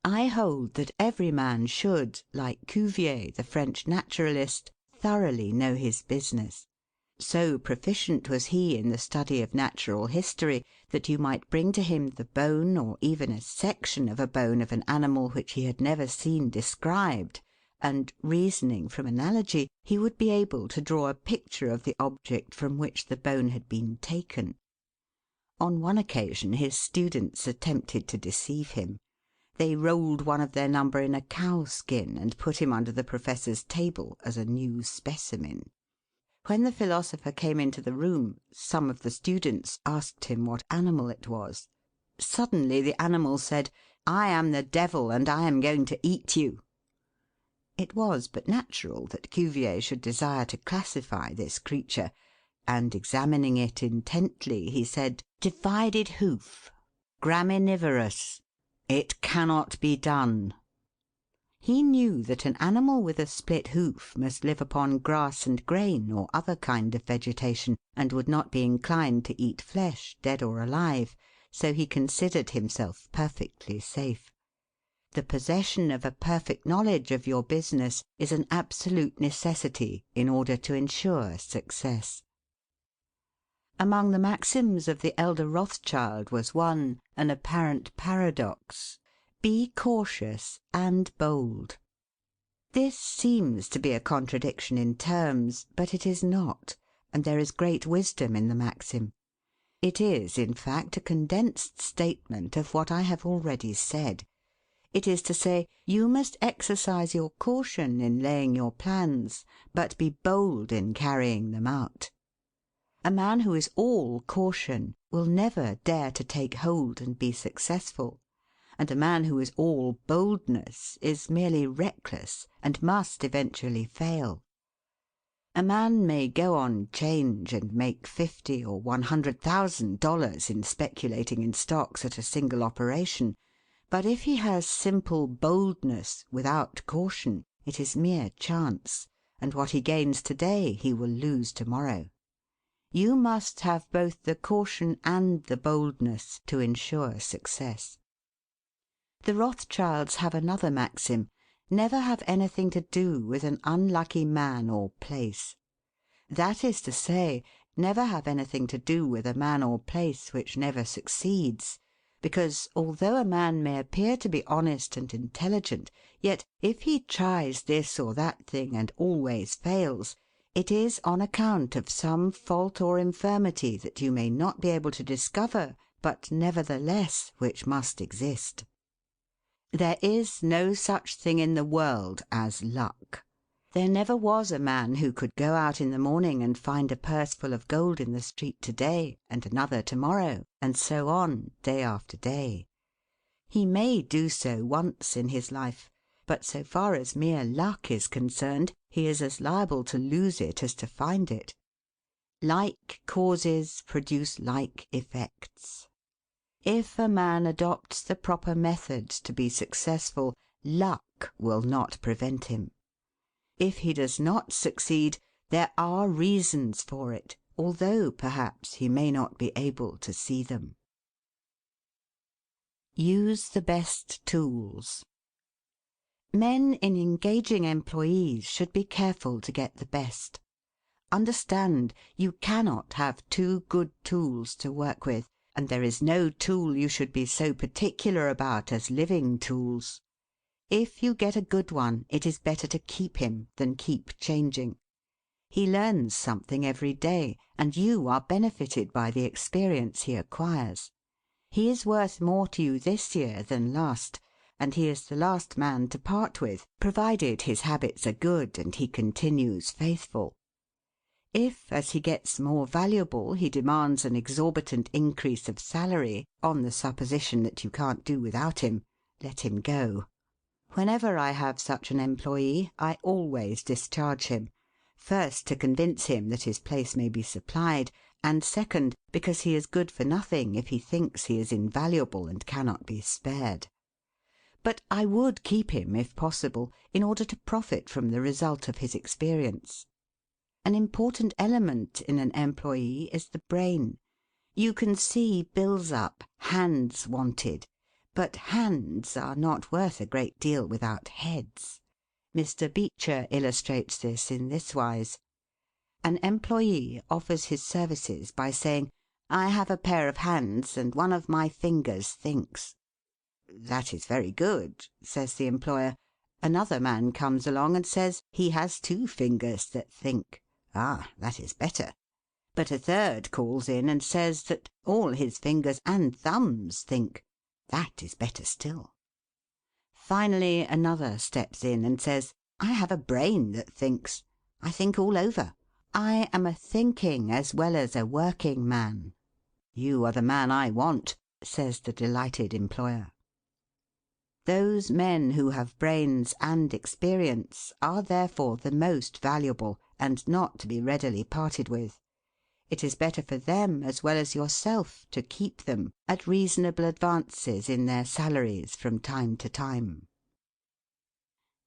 I hold that every man should, like Cuvier, the French naturalist, thoroughly know his business. So proficient was he in the study of natural history that you might bring to him the bone or even a section of a bone of an animal which he had never seen described, and, reasoning from analogy, he would be able to draw a picture of the object from which the bone had been taken. On one occasion his students attempted to deceive him. They rolled one of their number in a cow skin and put him under the professor's table as a new specimen. When the philosopher came into the room, some of the students asked him what animal it was. Suddenly the animal said, "I am the devil, and I am going to eat you." It was but natural that Cuvier should desire to classify this creature, and examining it intently, he said, "Divided hoof, graminivorous. It cannot be done." He knew that an animal with a split hoof must live upon grass and grain or other kind of vegetation, and would not be inclined to eat flesh, dead or alive, so he considered himself perfectly safe. The possession of a perfect knowledge of your business is an absolute necessity in order to ensure success. Among the maxims of the elder Rothschild was one, an apparent paradox: "Be cautious and bold." This seems to be a contradiction in terms, but it is not, and there is great wisdom in the maxim. It is, in fact, a condensed statement of what I have already said. It is to say, you must exercise your caution in laying your plans, but be bold in carrying them out. A man who is all caution will never dare to take hold and be successful, and a man who is all boldness is merely reckless and must eventually fail. A man may go on 'Change and make $50,000 or $100,000 in speculating in stocks at a single operation, but if he has simple boldness without caution, it is mere chance, and what he gains to-day he will lose to-morrow. You must have both the caution and the boldness to ensure success. The Rothschilds have another maxim: never have anything to do with an unlucky man or place. That is to say, never have anything to do with a man or place which never succeeds, because, although a man may appear to be honest and intelligent, yet if he tries this or that thing and always fails, it is on account of some fault or infirmity that you may not be able to discover, but nevertheless which must exist. There is no such thing in the world as luck. There never was a man who could go out in the morning and find a purse full of gold in the street to-day, and another to-morrow, and so on, day after day. He may do so once in his life, but so far as mere luck is concerned, he is as liable to lose it as to find it. Like causes produce like effects. If a man adopts the proper methods to be successful, luck will not prevent him. If he does not succeed, there are reasons for it, although perhaps he may not be able to see them. Use the best tools. Men in engaging employees should be careful to get the best. Understand, you cannot have two good tools to work with, and there is no tool you should be so particular about as living tools. If you get a good one, it is better to keep him than keep changing. He learns something every day, and you are benefited by the experience he acquires. He is worth more to you this year than last, and he is the last man to part with, provided his habits are good and he continues faithful. If, as he gets more valuable, he demands an exorbitant increase of salary, on the supposition that you can't do without him, let him go. Whenever I have such an employee, I always discharge him, first to convince him that his place may be supplied, and second, because he is good for nothing if he thinks he is invaluable and cannot be spared. But I would keep him, if possible, in order to profit from the result of his experience. An important element in an employee is the brain. You can see bills up, hands wanted, but hands are not worth a great deal without heads. Mr. Beecher illustrates this in this wise. An employee offers his services by saying, "I have a pair of hands and one of my fingers thinks." "That is very good," says the employer. Another man comes along and says he has 2 fingers that think. "Ah, that is better." But a third calls in and says that all his fingers and thumbs think. That is better still. Finally another steps in and says, "I have a brain that thinks. I think all over. I am a thinking as well as a working man." "You are the man I want," says the delighted employer. Those men who have brains and experience are therefore the most valuable, and not to be readily parted with. It is better for them as well as yourself to keep them at reasonable advances in their salaries from time to time.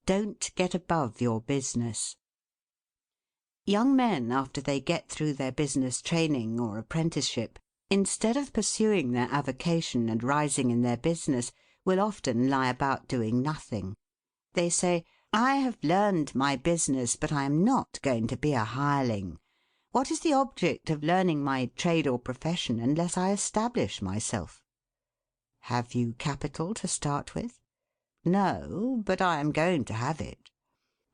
Don't get above your business. Young men, after they get through their business training or apprenticeship, instead of pursuing their avocation and rising in their business, will often lie about doing nothing. They say, "I have learned my business, but I am not going to be a hireling. What is the object of learning my trade or profession unless I establish myself?" Have you capital to start with? No, but I am going to have it.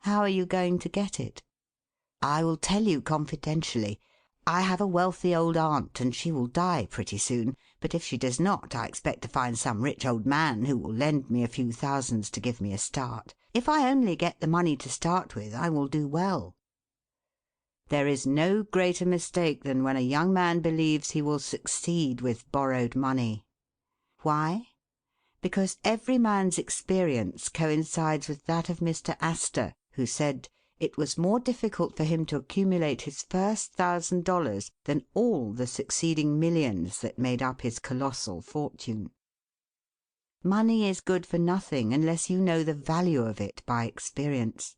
How are you going to get it? I will tell you confidentially. I have a wealthy old aunt, and she will die pretty soon, but if she does not, I expect to find some rich old man who will lend me a few thousands to give me a start. If I only get the money to start with, I will do well. There is no greater mistake than when a young man believes he will succeed with borrowed money. Why? Because every man's experience coincides with that of Mr. Astor, who said it was more difficult for him to accumulate his first $1,000 than all the succeeding millions that made up his colossal fortune. Money is good for nothing unless you know the value of it by experience.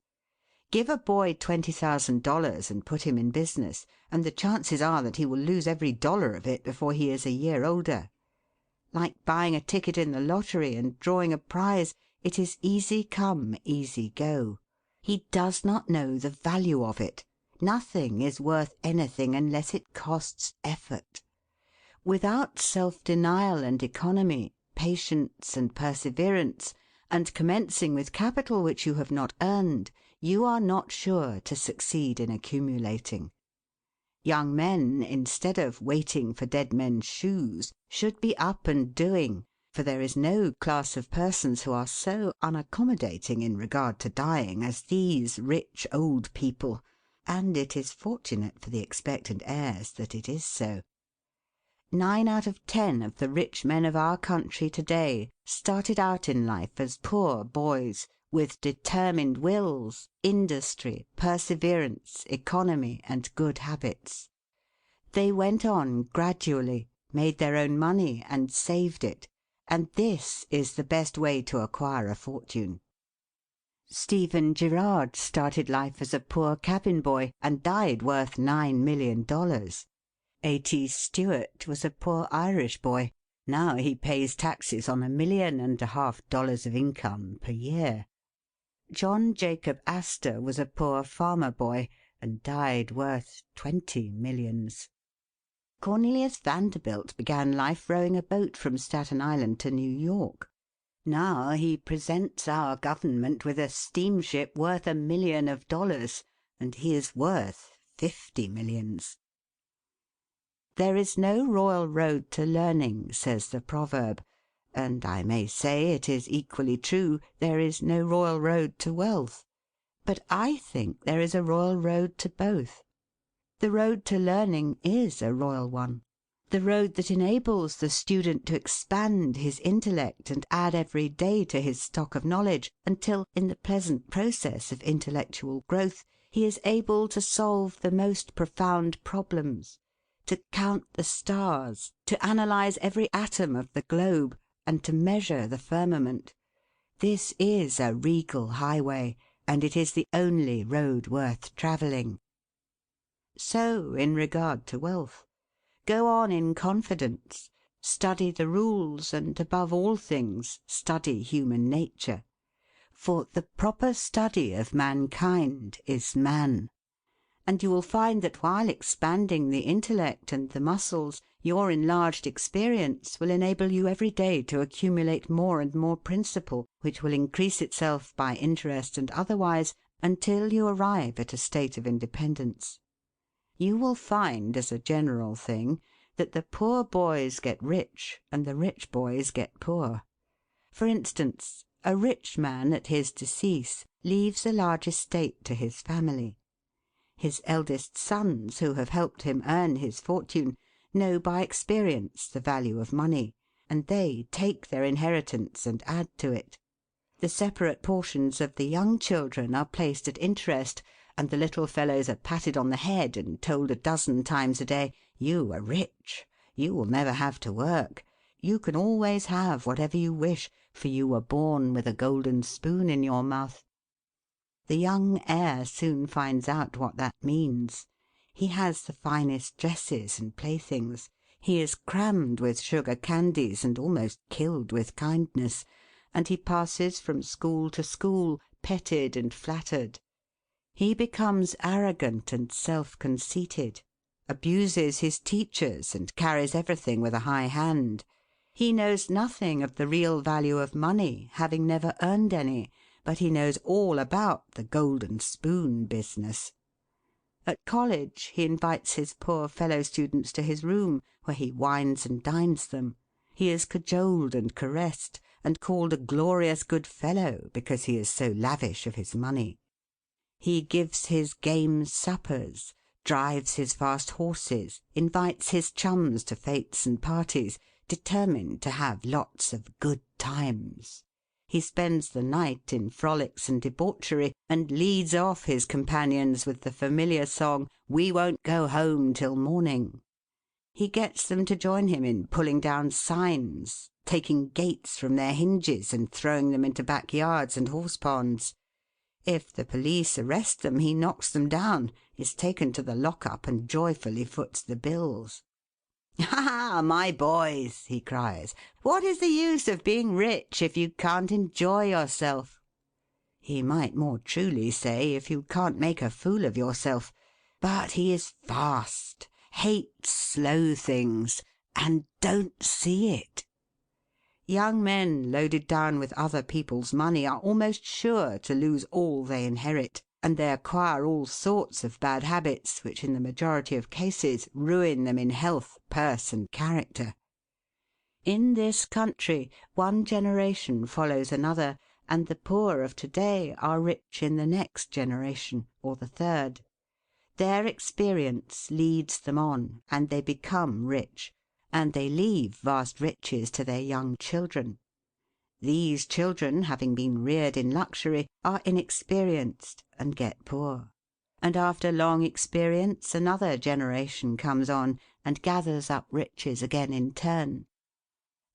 Give a boy $20,000 and put him in business, and the chances are that he will lose every dollar of it before he is a year older. Like buying a ticket in the lottery and drawing a prize, it is easy come, easy go. He does not know the value of it. Nothing is worth anything unless it costs effort. Without self-denial and economy, patience and perseverance, and commencing with capital which you have not earned, you are not sure to succeed in accumulating. Young men, instead of waiting for dead men's shoes, should be up and doing, for there is no class of persons who are so unaccommodating in regard to dying as these rich old people, and it is fortunate for the expectant heirs that it is so. 9 out of 10 of the rich men of our country to-day started out in life as poor boys, with determined wills, industry, perseverance, economy, and good habits. They went on gradually, made their own money, and saved it, and this is the best way to acquire a fortune. Stephen Girard started life as a poor cabin boy and died worth $9 million. A.T. Stewart was a poor Irish boy. Now he pays taxes on $1.5 million of income per year. John Jacob Astor was a poor farmer boy and died worth 20 millions. Cornelius Vanderbilt began life rowing a boat from Staten Island to New York. Now he presents our government with a steamship worth $1 million, and he is worth 50 millions. There is no royal road to learning, says the proverb, and I may say it is equally true, there is no royal road to wealth. But I think there is a royal road to both. The road to learning is a royal one. The road that enables the student to expand his intellect and add every day to his stock of knowledge, until, in the pleasant process of intellectual growth, he is able to solve the most profound problems, to count the stars, to analyze every atom of the globe, and to measure the firmament. This is a regal highway, and it is the only road worth travelling. So in regard to wealth. Go on in confidence, study the rules, and, above all things, study human nature. For the proper study of mankind is man. And you will find that while expanding the intellect and the muscles, your enlarged experience will enable you every day to accumulate more and more principle, which will increase itself by interest and otherwise, until you arrive at a state of independence. You will find, as a general thing, that the poor boys get rich and the rich boys get poor. For instance, a rich man at his decease leaves a large estate to his family. His eldest sons, who have helped him earn his fortune, know by experience the value of money, and they take their inheritance and add to it. The separate portions of the young children are placed at interest, and the little fellows are patted on the head and told a dozen times a day, "You are rich. You will never have to work. You can always have whatever you wish, for you were born with a golden spoon in your mouth." The young heir soon finds out what that means. He has the finest dresses and playthings. He is crammed with sugar candies and almost killed with kindness, and he passes from school to school, petted and flattered. He becomes arrogant and self-conceited, abuses his teachers, and carries everything with a high hand. He knows nothing of the real value of money, having never earned any, but he knows all about the golden spoon business. At college he invites his poor fellow-students to his room, where he wines and dines them. He is cajoled and caressed, and called a glorious good fellow because he is so lavish of his money. He gives his game suppers, drives his fast horses, invites his chums to fêtes and parties, determined to have lots of good times. He spends the night in frolics and debauchery, and leads off his companions with the familiar song, "We won't go home till morning." He gets them to join him in pulling down signs, taking gates from their hinges and throwing them into backyards and horse-ponds. If the police arrest them, he knocks them down, is taken to the lock-up, and joyfully foots the bills. "Ha, my boys," he cries, "what is the use of being rich if you can't enjoy yourself?" He might more truly say, if you can't make a fool of yourself. But he is fast, hates slow things, and don't see it. Young men loaded down with other people's money are almost sure to lose all they inherit, and they acquire all sorts of bad habits which in the majority of cases ruin them in health, purse, and character. In this country one generation follows another, and the poor of to-day are rich in the next generation, or the third. Their experience leads them on, and they become rich, and they leave vast riches to their young children. These children, having been reared in luxury, are inexperienced and get poor. And after long experience another generation comes on and gathers up riches again in turn.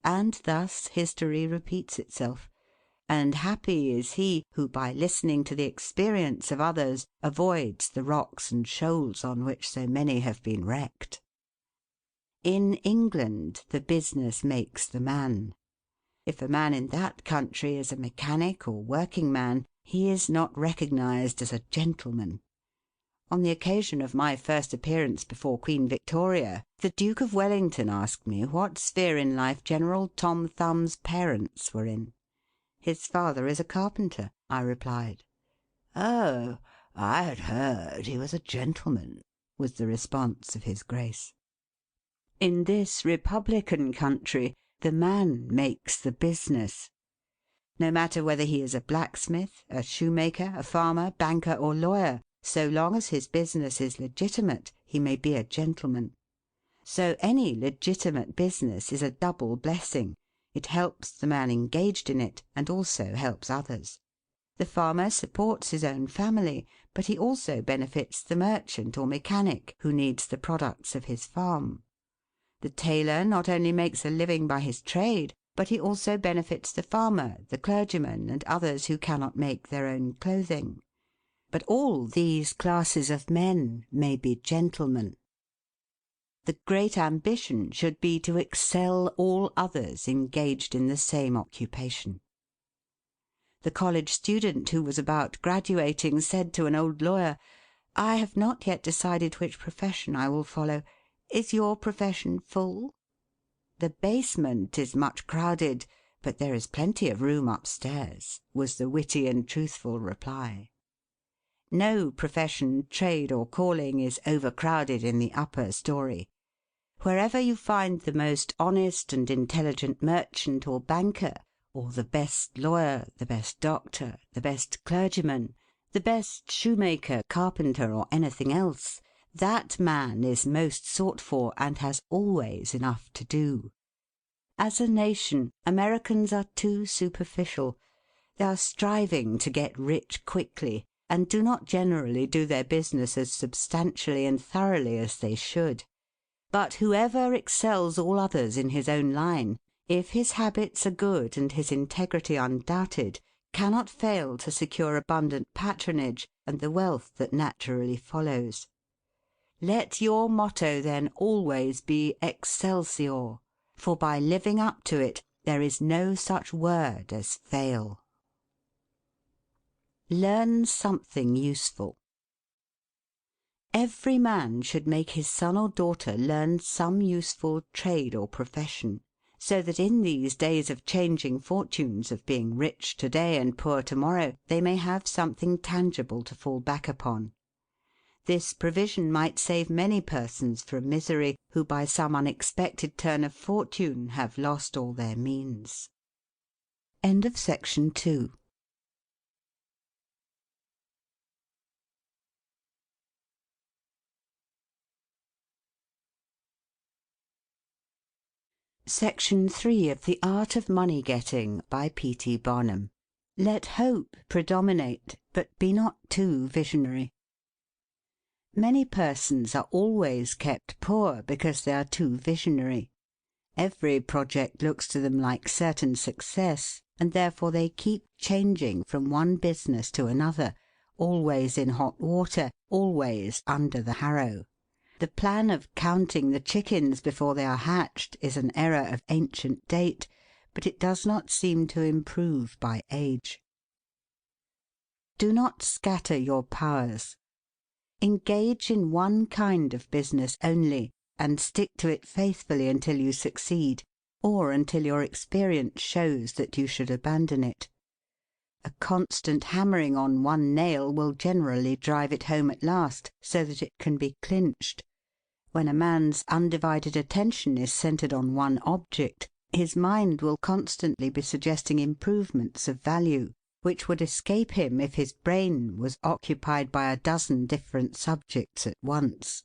And thus history repeats itself, and happy is he who by listening to the experience of others avoids the rocks and shoals on which so many have been wrecked. In England the business makes the man. If a man in that country is a mechanic or working man, he is not recognised as a gentleman. On the occasion of my first appearance before Queen Victoria, the Duke of Wellington asked me what sphere in life General Tom Thumb's parents were in. "His father is a carpenter," I replied. "Oh, I had heard he was a gentleman," was the response of his Grace. In this republican country the man makes the business. No matter whether he is a blacksmith, a shoemaker, a farmer, banker, or lawyer, So long as his business is legitimate, he may be a gentleman. So any legitimate business is a double blessing. It helps the man engaged in it, and also helps others. The farmer supports his own family, but he also benefits the merchant or mechanic who needs the products of his farm. The tailor not only makes a living by his trade, but he also benefits the farmer, the clergyman, and others who cannot make their own clothing. But all these classes of men may be gentlemen. The great ambition should be to excel all others engaged in the same occupation. The college student who was about graduating said to an old lawyer, "I have not yet decided which profession I will follow. Is your profession full?" "The basement is much crowded, but there is plenty of room upstairs," was the witty and truthful reply. No profession, trade, or calling is overcrowded in the upper story. Wherever you find the most honest and intelligent merchant or banker, or the best lawyer, the best doctor, the best clergyman, the best shoemaker, carpenter, or anything else, that man is most sought for and has always enough to do. As a nation, Americans are too superficial. They are striving to get rich quickly, and do not generally do their business as substantially and thoroughly as they should. But whoever excels all others in his own line, if his habits are good and his integrity undoubted, cannot fail to secure abundant patronage and the wealth that naturally follows. Let your motto then always be Excelsior, for by living up to it there is no such word as fail. Learn something useful. Every man should make his son or daughter learn some useful trade or profession, so that in these days of changing fortunes, of being rich to-day and poor to-morrow, they may have something tangible to fall back upon. This provision might save many persons from misery who by some unexpected turn of fortune have lost all their means. End of section 2. Section 3 of The Art of Money Getting by P.T. Barnum. Let hope predominate, but be not too visionary. Many persons are always kept poor because they are too visionary. Every project looks to them like certain success, and therefore they keep changing from one business to another, always in hot water, always under the harrow. The plan of counting the chickens before they are hatched is an error of ancient date, but it does not seem to improve by age. Do not scatter your powers. Engage in one kind of business only, and stick to it faithfully until you succeed, or until your experience shows that you should abandon it. A constant hammering on one nail will generally drive it home at last, so that it can be clinched. When a man's undivided attention is centred on one object, his mind will constantly be suggesting improvements of value, which would escape him if his brain was occupied by a dozen different subjects at once.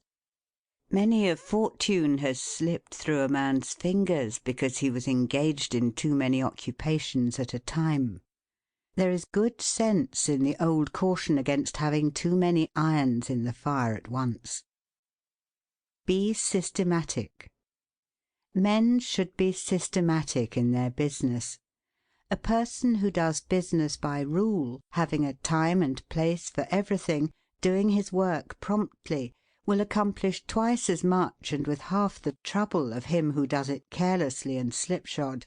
Many a fortune has slipped through a man's fingers because he was engaged in too many occupations at a time. There is good sense in the old caution against having too many irons in the fire at once. Be systematic. Men should be systematic in their business. A person who does business by rule, having a time and place for everything, doing his work promptly, will accomplish twice as much and with half the trouble of him who does it carelessly and slipshod.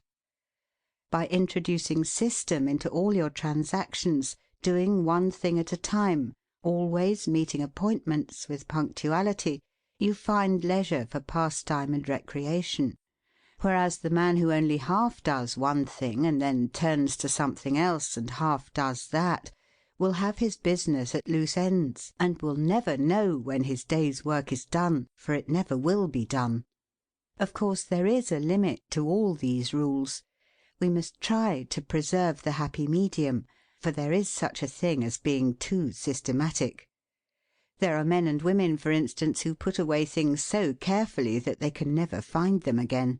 By introducing system into all your transactions, doing one thing at a time, always meeting appointments with punctuality, you find leisure for pastime and recreation, whereas the man who only half does one thing and then turns to something else and half does that, will have his business at loose ends, and will never know when his day's work is done, for it never will be done. Of course there is a limit to all these rules. We must try to preserve the happy medium, for there is such a thing as being too systematic. There are men and women, for instance, who put away things so carefully that they can never find them again.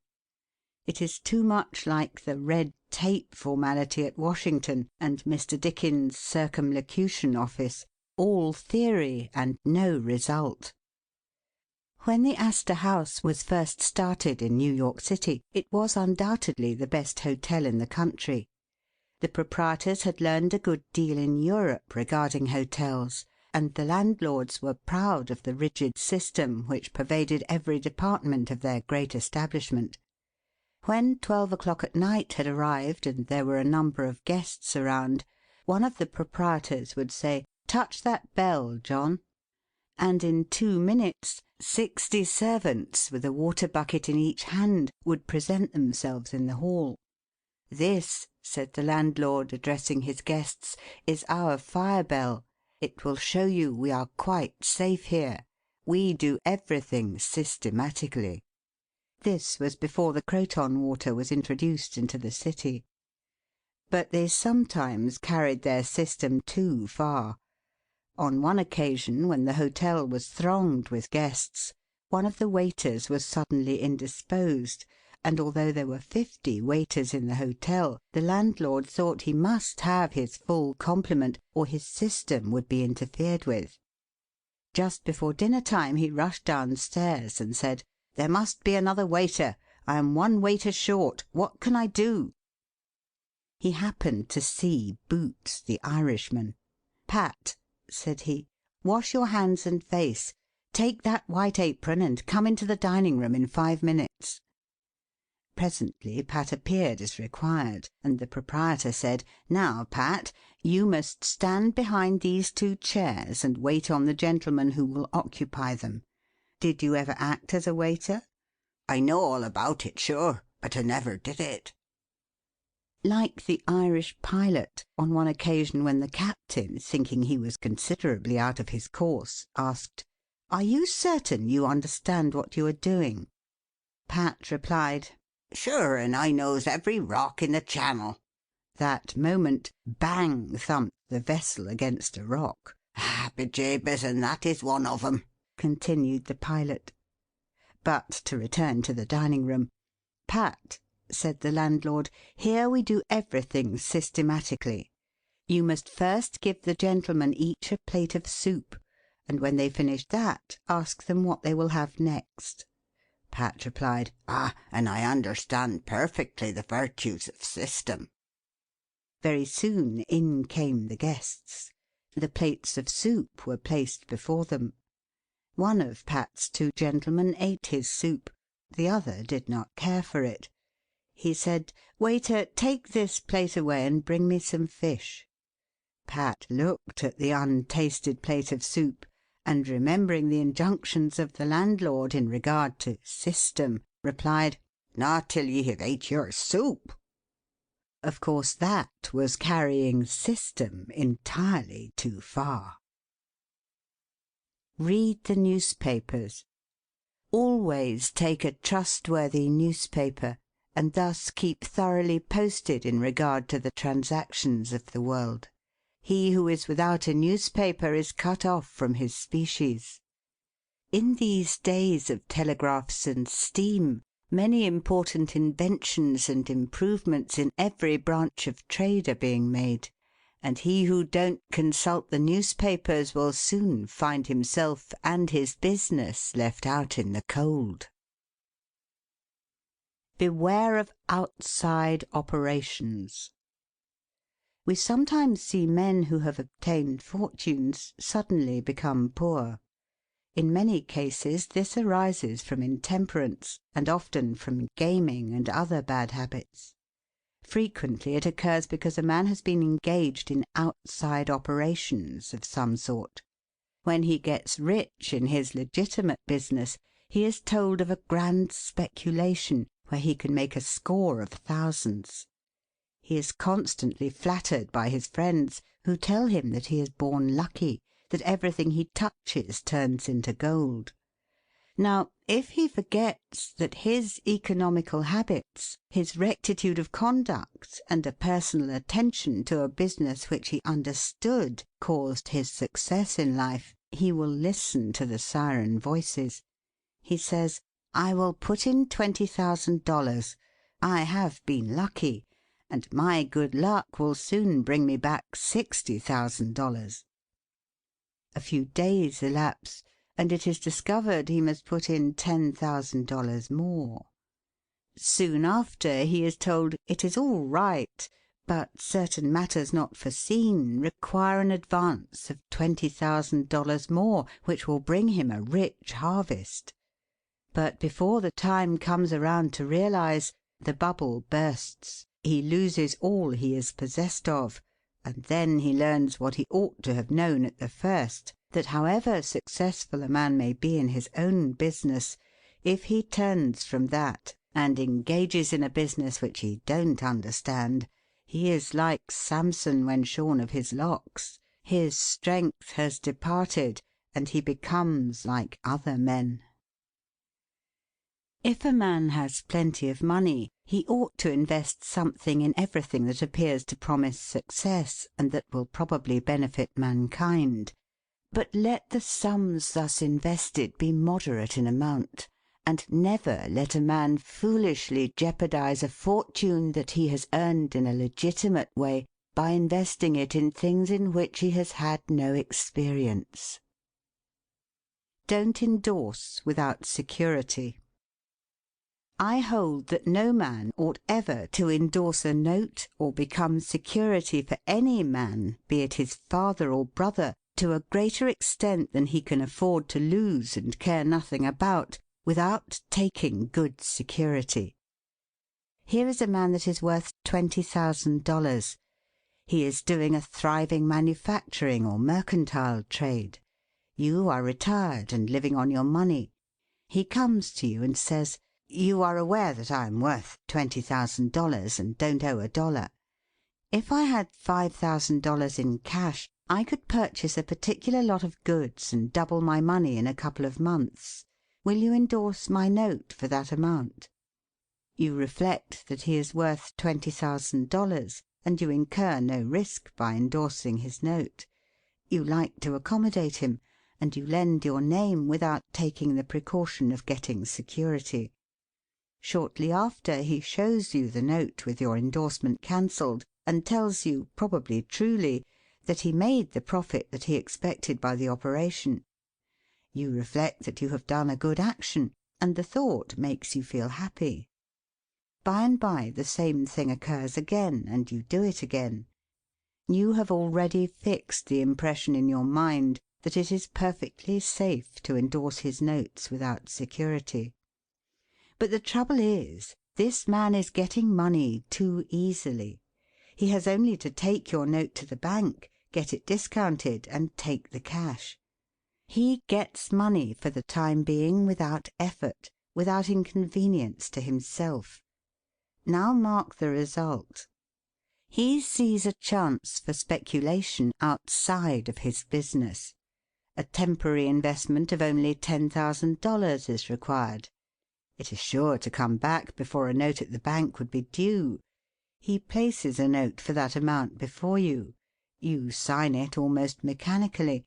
It is too much like the red tape formality at Washington and Mr. Dickens' Circumlocution Office, all theory and no result. When the Astor House was first started in New York City, it was undoubtedly the best hotel in the country. The proprietors had learned a good deal in Europe regarding hotels, and the landlords were proud of the rigid system which pervaded every department of their great establishment. When 12 o'clock at night had arrived and there were a number of guests around, one of the proprietors would say, "Touch that bell, John," and in 2 minutes 60 servants, with a water bucket in each hand, would present themselves in the hall. "This," said the landlord, addressing his guests, "is our fire bell. It will show you we are quite safe here. We do everything systematically." This was before the Croton water was introduced into the city. But they sometimes carried their system too far. On one occasion, when the hotel was thronged with guests, one of the waiters was suddenly indisposed, and although there were 50 waiters in the hotel, the landlord thought he must have his full complement or his system would be interfered with. Just before dinner time he rushed downstairs and said, "There must be another waiter. I am 1 waiter short. What can I do?" He happened to see Boots, the Irishman. "Pat," said he, "wash your hands and face. Take that white apron and come into the dining room in 5 minutes." Presently Pat appeared as required, and the proprietor said, "Now, Pat, you must stand behind these 2 chairs and wait on the gentleman who will occupy them. Did you ever act as a waiter?" "I know all about it, sure, but I never did it." Like the Irish pilot, on one occasion when the captain, thinking he was considerably out of his course, asked, "Are you certain you understand what you are doing?" Pat replied, "Sure, and I knows every rock in the channel." That moment, bang thumped the vessel against a rock. "Ah, bejabers, and that is one of 'em," continued the pilot. But to return to the dining room. "Pat," said the landlord, "here we do everything systematically. You must first give the gentlemen each a plate of soup, and when they finish that, ask them what they will have next." Pat replied, "Ah, and I understand perfectly the virtues of system." Very soon in came the guests. The plates of soup were placed before them. One of Pat's 2 gentlemen ate his soup. The other did not care for it. He said, "Waiter, take this plate away and bring me some fish." Pat looked at the untasted plate of soup, and remembering the injunctions of the landlord in regard to system, replied, "Not till ye have ate your soup." Of course that was carrying system entirely too far. Read the newspapers. Always take a trustworthy newspaper, and thus keep thoroughly posted in regard to the transactions of the world. He who is without a newspaper is cut off from his species. In these days of telegraphs and steam, many important inventions and improvements in every branch of trade are being made, and he who don't consult the newspapers will soon find himself and his business left out in the cold. Beware of outside operations. We sometimes see men who have obtained fortunes suddenly become poor. In many cases this arises from intemperance, and often from gaming and other bad habits. Frequently it occurs because a man has been engaged in outside operations of some sort. When he gets rich in his legitimate business, he is told of a grand speculation where he can make a score of thousands. He is constantly flattered by his friends, who tell him that he is born lucky, that everything he touches turns into gold. Now, if he forgets that his economical habits, his rectitude of conduct, and a personal attention to a business which he understood caused his success in life, He will listen to the siren voices. He says, "I will put in $20,000. I have been lucky, and my good luck will soon bring me back $60,000." A few days elapse, and it is discovered he must put in $10,000 more. Soon after he is told it is all right, but certain matters not foreseen require an advance of $20,000 more, which will bring him a rich harvest. But before the time comes around to realize, the bubble bursts, he loses all he is possessed of, and then he learns what he ought to have known at the first, that however successful a man may be in his own business, if he turns from that and engages in a business which he don't understand, he is like Samson when shorn of his locks. His strength has departed, and he becomes like other men. If a man has plenty of money, he ought to invest something in everything that appears to promise success and that will probably benefit mankind. But let the sums thus invested be moderate in amount, and never let a man foolishly jeopardize a fortune that he has earned in a legitimate way by investing it in things in which he has had no experience. Don't endorse without security. I hold that no man ought ever to endorse a note or become security for any man, be it his father or brother, to a greater extent than he can afford to lose and care nothing about, without taking good security. Here is a man that is worth $20,000. He is doing a thriving manufacturing or mercantile trade. You are retired and living on your money. He comes to you and says, "You are aware that I am worth $20,000 and don't owe a dollar. If I had $5,000 in cash, I could purchase a particular lot of goods and double my money in a couple of months. Will you endorse my note for that amount?" You reflect that he is worth $20,000, and you incur no risk by endorsing his note. You like to accommodate him, and you lend your name without taking the precaution of getting security. Shortly after, he shows you the note with your endorsement cancelled, and tells you, probably truly, that he made the profit that he expected by the operation. You reflect that you have done a good action, and the thought makes you feel happy. By and by the same thing occurs again, and you do it again. You have already fixed the impression in your mind that it is perfectly safe to endorse his notes without security. But the trouble is, this man is getting money too easily. He has only to take your note to the bank, get it discounted, and take the cash. He gets money for the time being without effort, without inconvenience to himself. Now mark the result. He sees a chance for speculation outside of his business. A temporary investment of only $10,000 is required. It is sure to come back before a note at the bank would be due. He places a note for that amount before you. You sign it almost mechanically.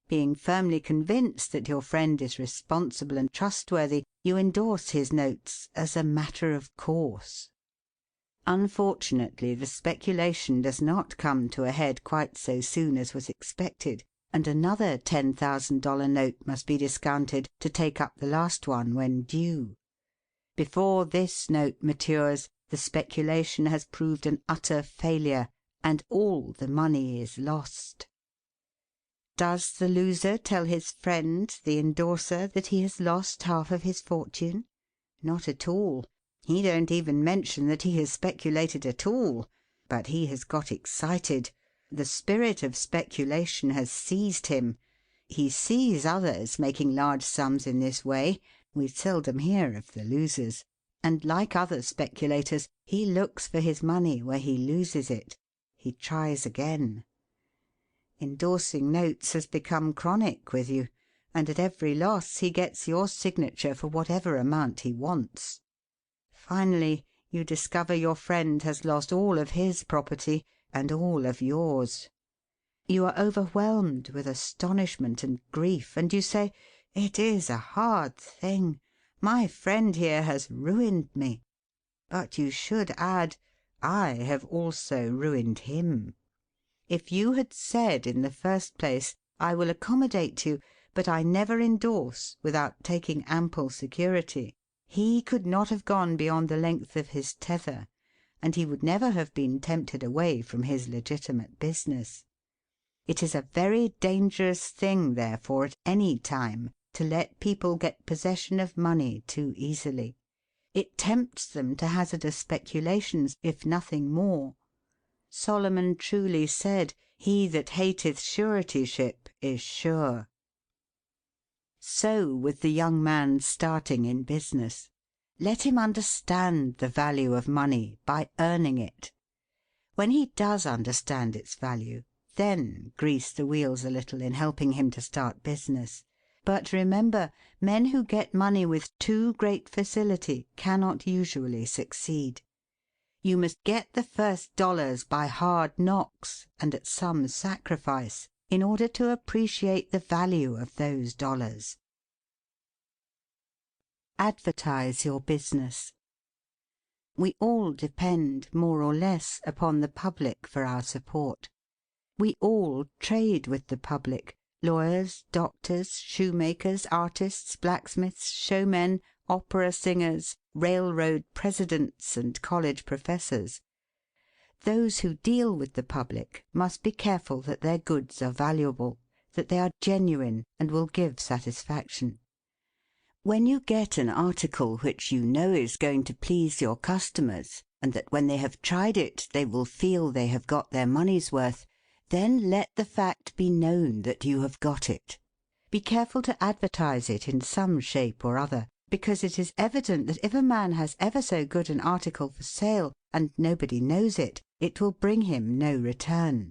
Being firmly convinced that your friend is responsible and trustworthy, you endorse his notes as a matter of course. Unfortunately, the speculation does not come to a head quite so soon as was expected, and another $10,000 note must be discounted to take up the last one when due. Before this note matures, the speculation has proved an utter failure, and all the money is lost. Does the loser tell his friend, the endorser, that he has lost half of his fortune? Not at all. He don't even mention that he has speculated at all. But he has got excited. The spirit of speculation has seized him. He sees others making large sums in this way. We seldom hear of the losers. And like other speculators, he looks for his money where he loses it. He tries again. Endorsing notes has become chronic with you, and at every loss he gets your signature for whatever amount he wants. Finally, you discover your friend has lost all of his property and all of yours. You are overwhelmed with astonishment and grief, and you say, "It is a hard thing. My friend here has ruined me." But you should add, "I have also ruined him." If you had said in the first place, "I will accommodate you, but I never endorse without taking ample security," he could not have gone beyond the length of his tether, and he would never have been tempted away from his legitimate business. It is a very dangerous thing, therefore, at any time, to let people get possession of money too easily. It tempts them to hazardous speculations, if nothing more. Solomon truly said, "He that hateth suretyship is sure." So with the young man starting in business. Let him understand the value of money by earning it. When he does understand its value, then grease the wheels a little in helping him to start business. But remember, men who get money with too great facility cannot usually succeed. You must get the first dollars by hard knocks and at some sacrifice in order to appreciate the value of those dollars. Advertise your business. We all depend, more or less, upon the public for our support. We all trade with the public: lawyers, doctors, shoemakers, artists, blacksmiths, showmen, opera singers, railroad presidents, and college professors. Those who deal with the public must be careful that their goods are valuable, that they are genuine and will give satisfaction. When you get an article which you know is going to please your customers, and that when they have tried it they will feel they have got their money's worth, then let the fact be known that you have got it. Be careful to advertise it in some shape or other, because it is evident that if a man has ever so good an article for sale, and nobody knows it, it will bring him no return.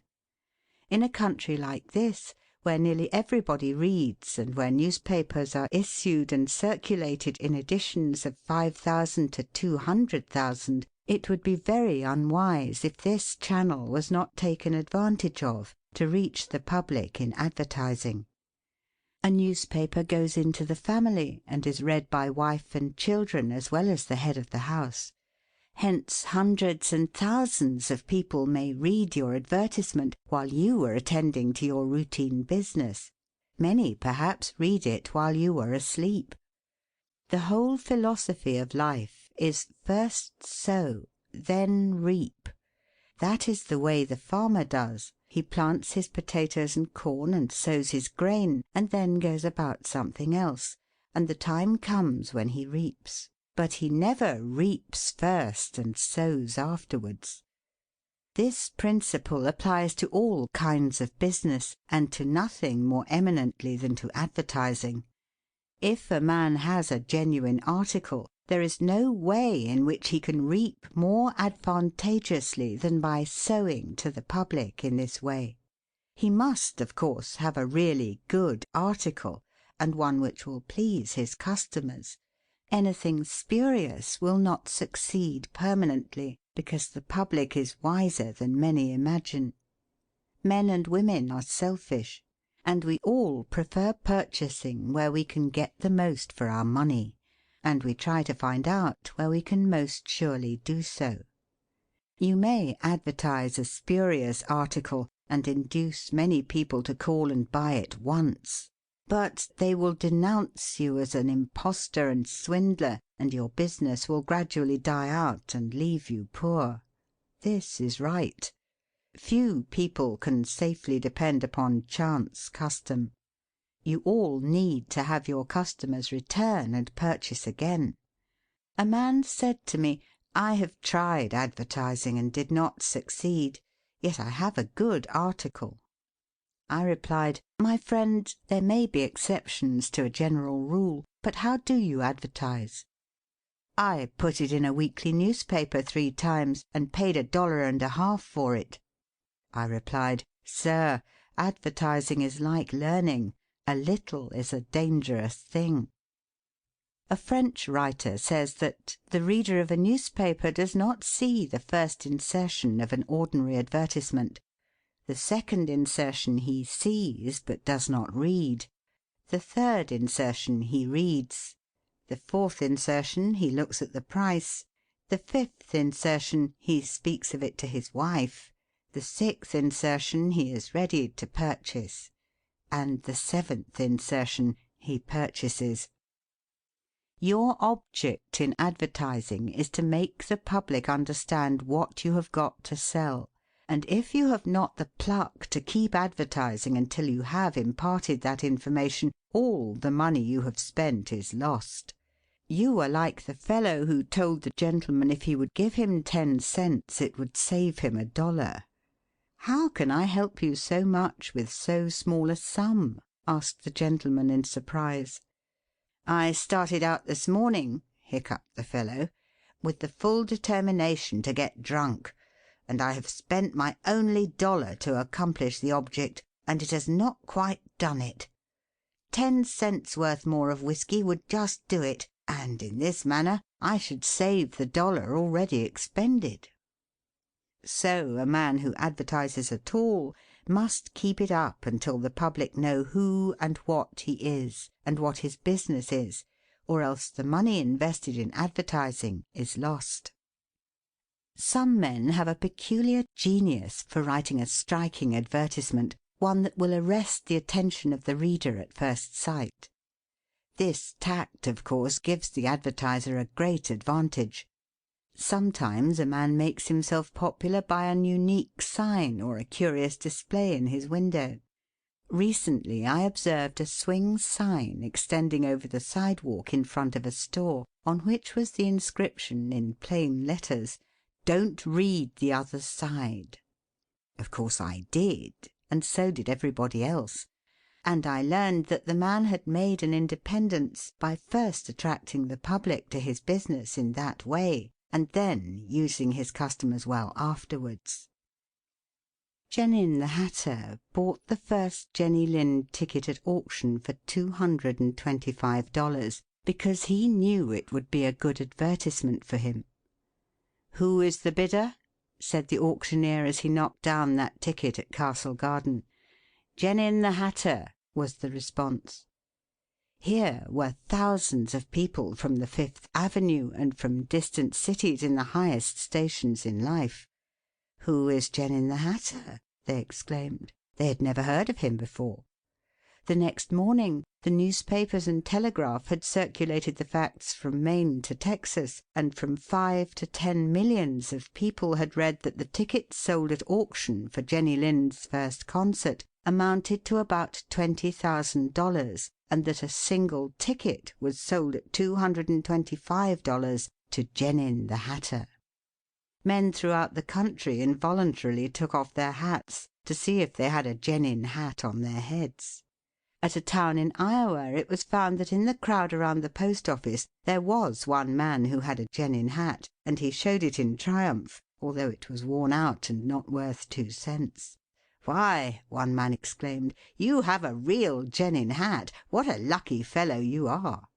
In a country like this, where nearly everybody reads, and where newspapers are issued and circulated in editions of 5,000 to 200,000, it would be very unwise if this channel was not taken advantage of to reach the public in advertising. A newspaper goes into the family and is read by wife and children as well as the head of the house. Hence hundreds and thousands of people may read your advertisement while you are attending to your routine business. Many, perhaps, read it while you are asleep. The whole philosophy of life is first sow, then reap. That is the way the farmer does. He plants his potatoes and corn and sows his grain, and then goes about something else, and the time comes when he reaps. But he never reaps first and sows afterwards. This principle applies to all kinds of business, and to nothing more eminently than to advertising. If a man has a genuine article, there is no way in which he can reap more advantageously than by sowing to the public in this way. He must, of course, have a really good article, and one which will please his customers. Anything spurious will not succeed permanently, because the public is wiser than many imagine. Men and women are selfish, and we all prefer purchasing where we can get the most for our money, and we try to find out where we can most surely do so. You may advertise a spurious article and induce many people to call and buy it once, but they will denounce you as an impostor and swindler, and your business will gradually die out and leave you poor. This is right. Few people can safely depend upon chance custom. You all need to have your customers return and purchase again. A man said to me, "I have tried advertising and did not succeed, yet I have a good article." I replied, "My friend, there may be exceptions to a general rule, but how do you advertise?" "I put it in a weekly newspaper 3 times and paid $1.50 for it." I replied, "Sir, advertising is like learning. A little is a dangerous thing." A French writer says that the reader of a newspaper does not see the first insertion of an ordinary advertisement. The second insertion he sees but does not read. The third insertion he reads. The fourth insertion he looks at the price. The fifth insertion he speaks of it to his wife. The sixth insertion he is ready to purchase. And the seventh insertion he purchases. Your object in advertising is to make the public understand what you have got to sell, and if you have not the pluck to keep advertising until you have imparted that information, all the money you have spent is lost. You are like the fellow who told the gentleman if he would give him 10 cents it would save him $1. "How can I help you so much with so small a sum?" asked the gentleman in surprise. "I started out this morning," hiccuped the fellow, "with the full determination to get drunk, and I have spent my only dollar to accomplish the object, and it has not quite done it. 10 cents worth more of whiskey would just do it, and in this manner I should save the dollar already expended." So a man who advertises at all must keep it up until the public know who and what he is, and what his business is, or else the money invested in advertising is lost. Some men have a peculiar genius for writing a striking advertisement, one that will arrest the attention of the reader at first sight. This tact, of course, gives the advertiser a great advantage. Sometimes a man makes himself popular by an unique sign or a curious display in his window. Recently I observed a swing sign extending over the sidewalk in front of a store, on which was the inscription in plain letters, "Don't read the other side." Of course I did, and so did everybody else, and I learned that the man had made an independence by first attracting the public to his business in that way, and then using his customers well afterwards. Genin the hatter bought the first Jenny Lind ticket at auction for $225 because he knew it would be a good advertisement for him. "Who is the bidder?" said the auctioneer as he knocked down that ticket at Castle Garden. "Genin the hatter," was the response. Here were thousands of people from the Fifth Avenue and from distant cities in the highest stations in life. "Who is Genin the hatter?" they exclaimed. They had never heard of him before. The next morning the newspapers and telegraph had circulated the facts from Maine to Texas, and from 5 to 10 millions of people had read that the tickets sold at auction for Jenny Lind's first concert amounted to about $20,000, and that a single ticket was sold at $225 to Genin the hatter. Men throughout the country involuntarily took off their hats to see if they had a Genin hat on their heads. At a town in Iowa it was found that in the crowd around the post office there was one man who had a Genin hat, and he showed it in triumph, although it was worn out and not worth 2 cents. "Why," one man exclaimed, "you have a real Genin hat. What a lucky fellow you are."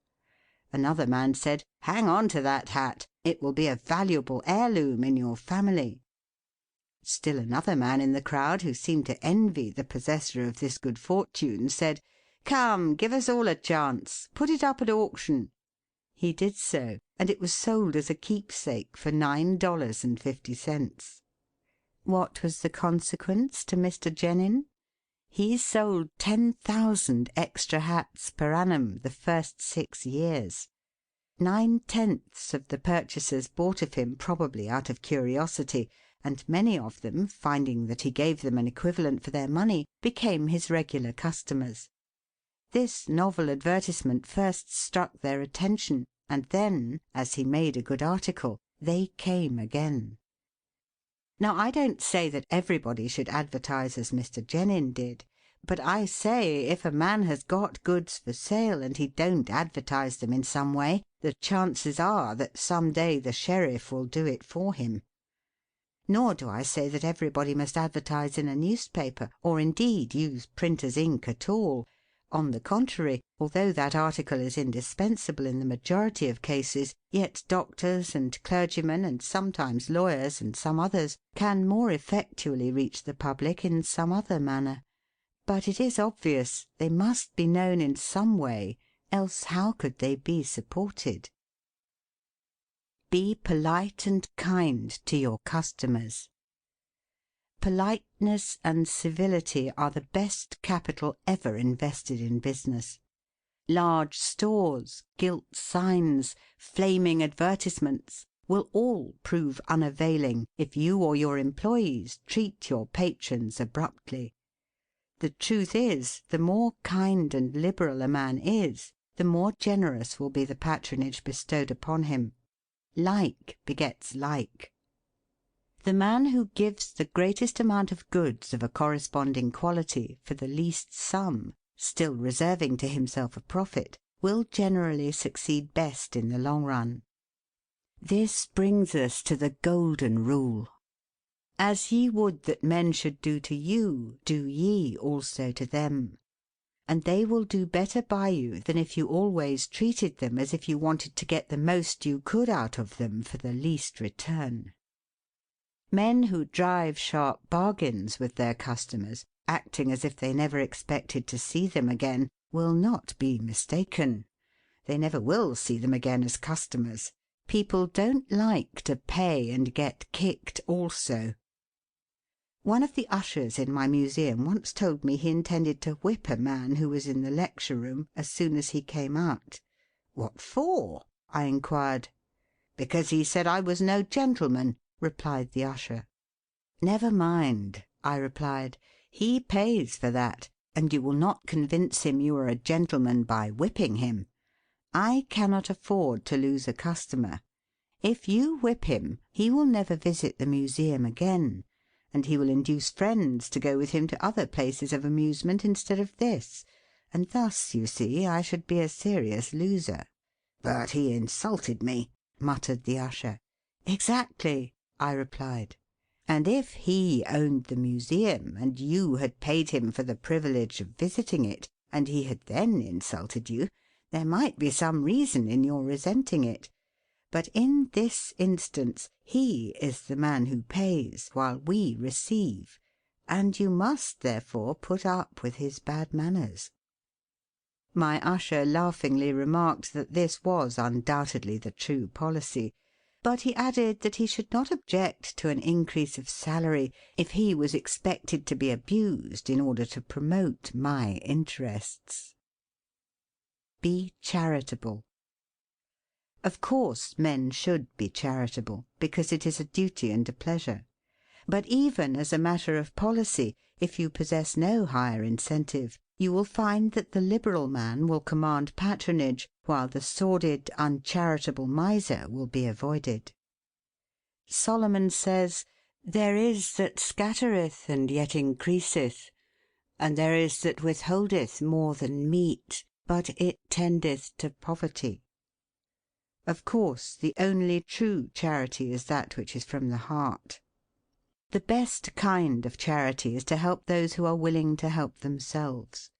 Another man said, "Hang on to that hat. It will be a valuable heirloom in your family." Still another man in the crowd, who seemed to envy the possessor of this good fortune, said, "Come, give us all a chance. Put it up at auction." He did so, and it was sold as a keepsake for $9.50. What was the consequence to Mr. Genin? He sold 10,000 extra hats per annum the first 6 years. 9/10 of the purchasers bought of him probably out of curiosity, and many of them, finding that he gave them an equivalent for their money, became his regular customers. This novel advertisement first struck their attention, and then, as he made a good article, they came again. Now I don't say that everybody should advertise as Mr. Genin did, but I say if a man has got goods for sale and he don't advertise them in some way, the chances are that some day the sheriff will do it for him. Nor do I say that everybody must advertise in a newspaper, or indeed use printer's ink at all. On the contrary, although that article is indispensable in the majority of cases, yet doctors and clergymen, and sometimes lawyers and some others, can more effectually reach the public in some other manner. But it is obvious they must be known in some way, else how could they be supported? Be polite and kind to your customers. Politeness and civility are the best capital ever invested in business. Large stores, gilt signs, flaming advertisements will all prove unavailing if you or your employees treat your patrons abruptly. The truth is, the more kind and liberal a man is, the more generous will be the patronage bestowed upon him. Like begets like. The man who gives the greatest amount of goods of a corresponding quality for the least sum, still reserving to himself a profit, will generally succeed best in the long run. This brings us to the golden rule. As ye would that men should do to you, do ye also to them. And they will do better by you than if you always treated them as if you wanted to get the most you could out of them for the least return. Men who drive sharp bargains with their customers, acting as if they never expected to see them again, will not be mistaken. They never will see them again as customers. People don't like to pay and get kicked also. One of the ushers in my museum once told me he intended to whip a man who was in the lecture room as soon as he came out. "What for?" I inquired. "Because he said I was no gentleman," replied the usher. "Never mind," I replied. "He pays for that, and you will not convince him you are a gentleman by whipping him. I cannot afford to lose a customer. If you whip him, he will never visit the museum again, and he will induce friends to go with him to other places of amusement instead of this, and thus, you see, I should be a serious loser." "But he insulted me," muttered the usher. "Exactly," I replied. "And if he owned the museum, and you had paid him for the privilege of visiting it, and he had then insulted you, there might be some reason in your resenting it. But in this instance he is the man who pays, while we receive, and you must therefore put up with his bad manners." My usher laughingly remarked that this was undoubtedly the true policy, but he added that he should not object to an increase of salary if he was expected to be abused in order to promote my interests. Be charitable. Of course men should be charitable, because it is a duty and a pleasure. But even as a matter of policy, if you possess no higher incentive, you will find that the liberal man will command patronage, while the sordid, uncharitable miser will be avoided. Solomon says, "There is that scattereth and yet increaseth, and there is that withholdeth more than meet, but it tendeth to poverty." Of course, the only true charity is that which is from the heart. The best kind of charity is to help those who are willing to help themselves.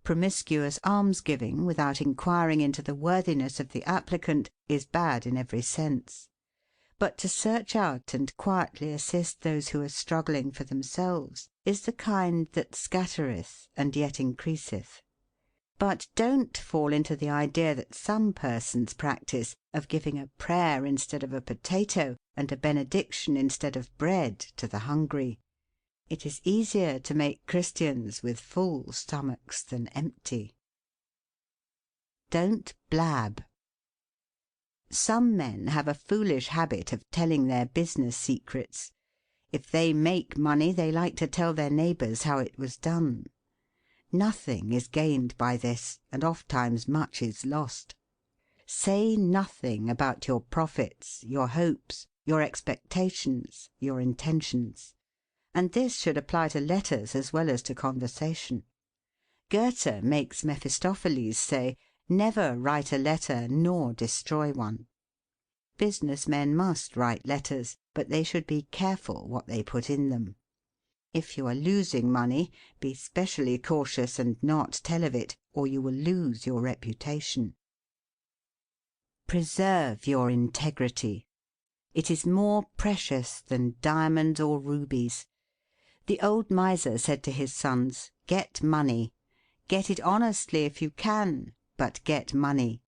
Promiscuous almsgiving, without inquiring into the worthiness of the applicant, is bad in every sense. But to search out and quietly assist those who are struggling for themselves is the kind that scattereth and yet increaseth. But don't fall into the idea that some persons practise of giving a prayer instead of a potato, and a benediction instead of bread to the hungry. It is easier to make Christians with full stomachs than empty. Don't blab. Some men have a foolish habit of telling their business secrets. If they make money, they like to tell their neighbours how it was done. Nothing is gained by this, and ofttimes much is lost. Say nothing about your profits, your hopes, your expectations, your intentions. And this should apply to letters as well as to conversation. Goethe makes Mephistopheles say, "Never write a letter nor destroy one." Business men must write letters, but they should be careful what they put in them. If you are losing money, be specially cautious and not tell of it, or you will lose your reputation. Preserve your integrity. It is more precious than diamonds or rubies. The old miser said to his sons, "Get money. Get it honestly if you can, but get money."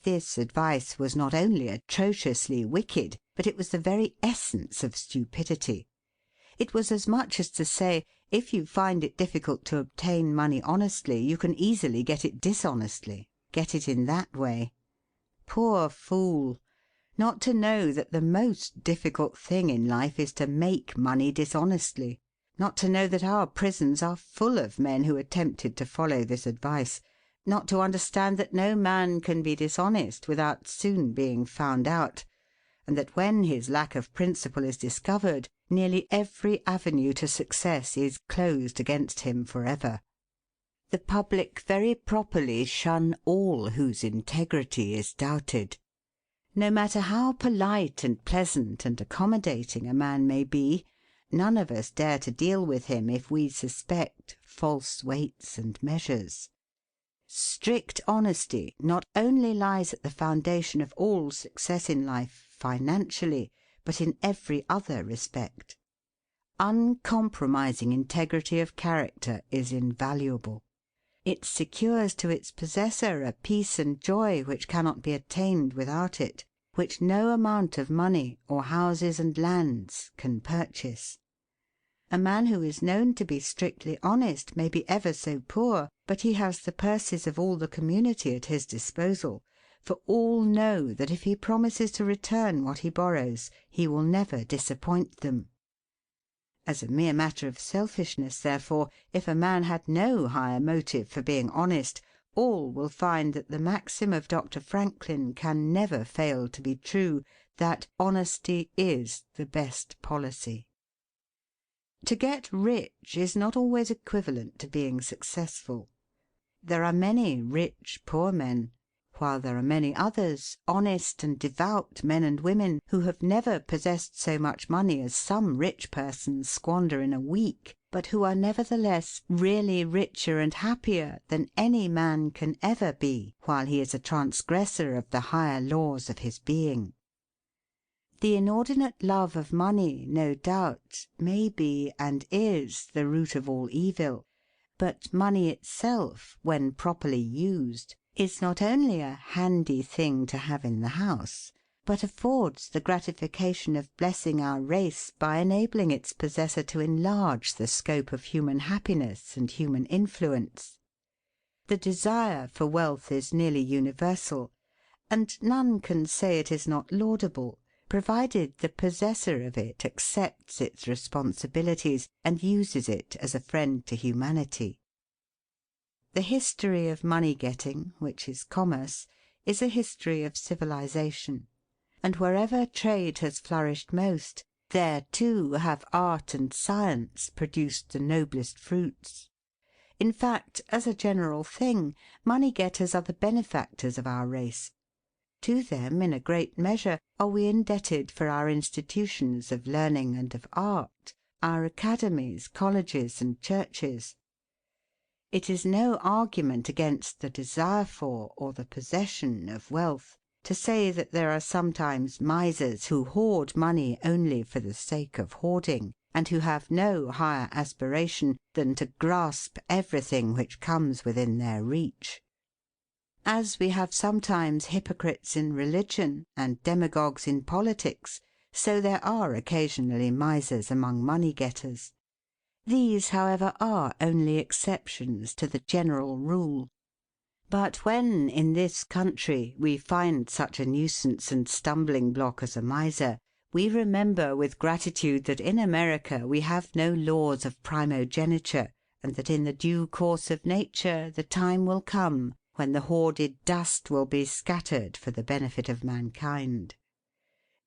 This advice was not only atrociously wicked, but it was the very essence of stupidity. It was as much as to say, if you find it difficult to obtain money honestly, you can easily get it dishonestly. Get it in that way. Poor fool! Not to know that the most difficult thing in life is to make money dishonestly. Not to know that our prisons are full of men who attempted to follow this advice. Not to understand that no man can be dishonest without soon being found out, and that when his lack of principle is discovered, nearly every avenue to success is closed against him for ever. The public very properly shun all whose integrity is doubted. No matter how polite and pleasant and accommodating a man may be, none of us dare to deal with him if we suspect false weights and measures. Strict honesty not only lies at the foundation of all success in life financially, but in every other respect. Uncompromising integrity of character is invaluable. It secures to its possessor a peace and joy which cannot be attained without it, which no amount of money, or houses and lands, can purchase. A man who is known to be strictly honest may be ever so poor, but he has the purses of all the community at his disposal, for all know that if he promises to return what he borrows, he will never disappoint them. As a mere matter of selfishness, therefore, if a man had no higher motive for being honest, all will find that the maxim of Dr. Franklin can never fail to be true, that honesty is the best policy. To get rich is not always equivalent to being successful. There are many rich poor men, while there are many others, honest and devout men and women, who have never possessed so much money as some rich persons squander in a week, but who are nevertheless really richer and happier than any man can ever be while he is a transgressor of the higher laws of his being. The inordinate love of money, no doubt, may be and is the root of all evil, but money itself, when properly used, is not only a handy thing to have in the house, but affords the gratification of blessing our race by enabling its possessor to enlarge the scope of human happiness and human influence. The desire for wealth is nearly universal, and none can say it is not laudable, provided the possessor of it accepts its responsibilities and uses it as a friend to humanity. The history of money-getting, which is commerce, is a history of civilization, and wherever trade has flourished most, there too have art and science produced the noblest fruits. In fact, as a general thing, money-getters are the benefactors of our race. To them, in a great measure, are we indebted for our institutions of learning and of art, our academies, colleges, and churches. It is no argument against the desire for, or the possession of wealth, to say that there are sometimes misers who hoard money only for the sake of hoarding, and who have no higher aspiration than to grasp everything which comes within their reach. As we have sometimes hypocrites in religion and demagogues in politics, so there are occasionally misers among money-getters. These, however, are only exceptions to the general rule. But when, in this country, we find such a nuisance and stumbling block as a miser, we remember with gratitude that in America we have no laws of primogeniture, and that in the due course of nature the time will come when the hoarded dust will be scattered for the benefit of mankind.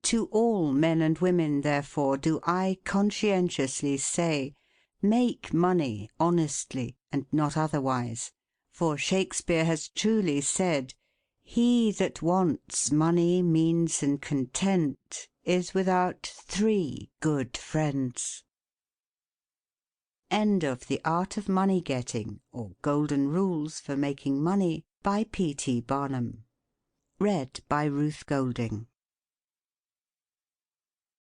To all men and women, therefore, do I conscientiously say, make money honestly and not otherwise, for Shakespeare has truly said, "He that wants money, means, and content, is without 3 good friends." End of The Art of Money Getting, or Golden Rules for Making Money, by P. T. Barnum. Read by Ruth Golding.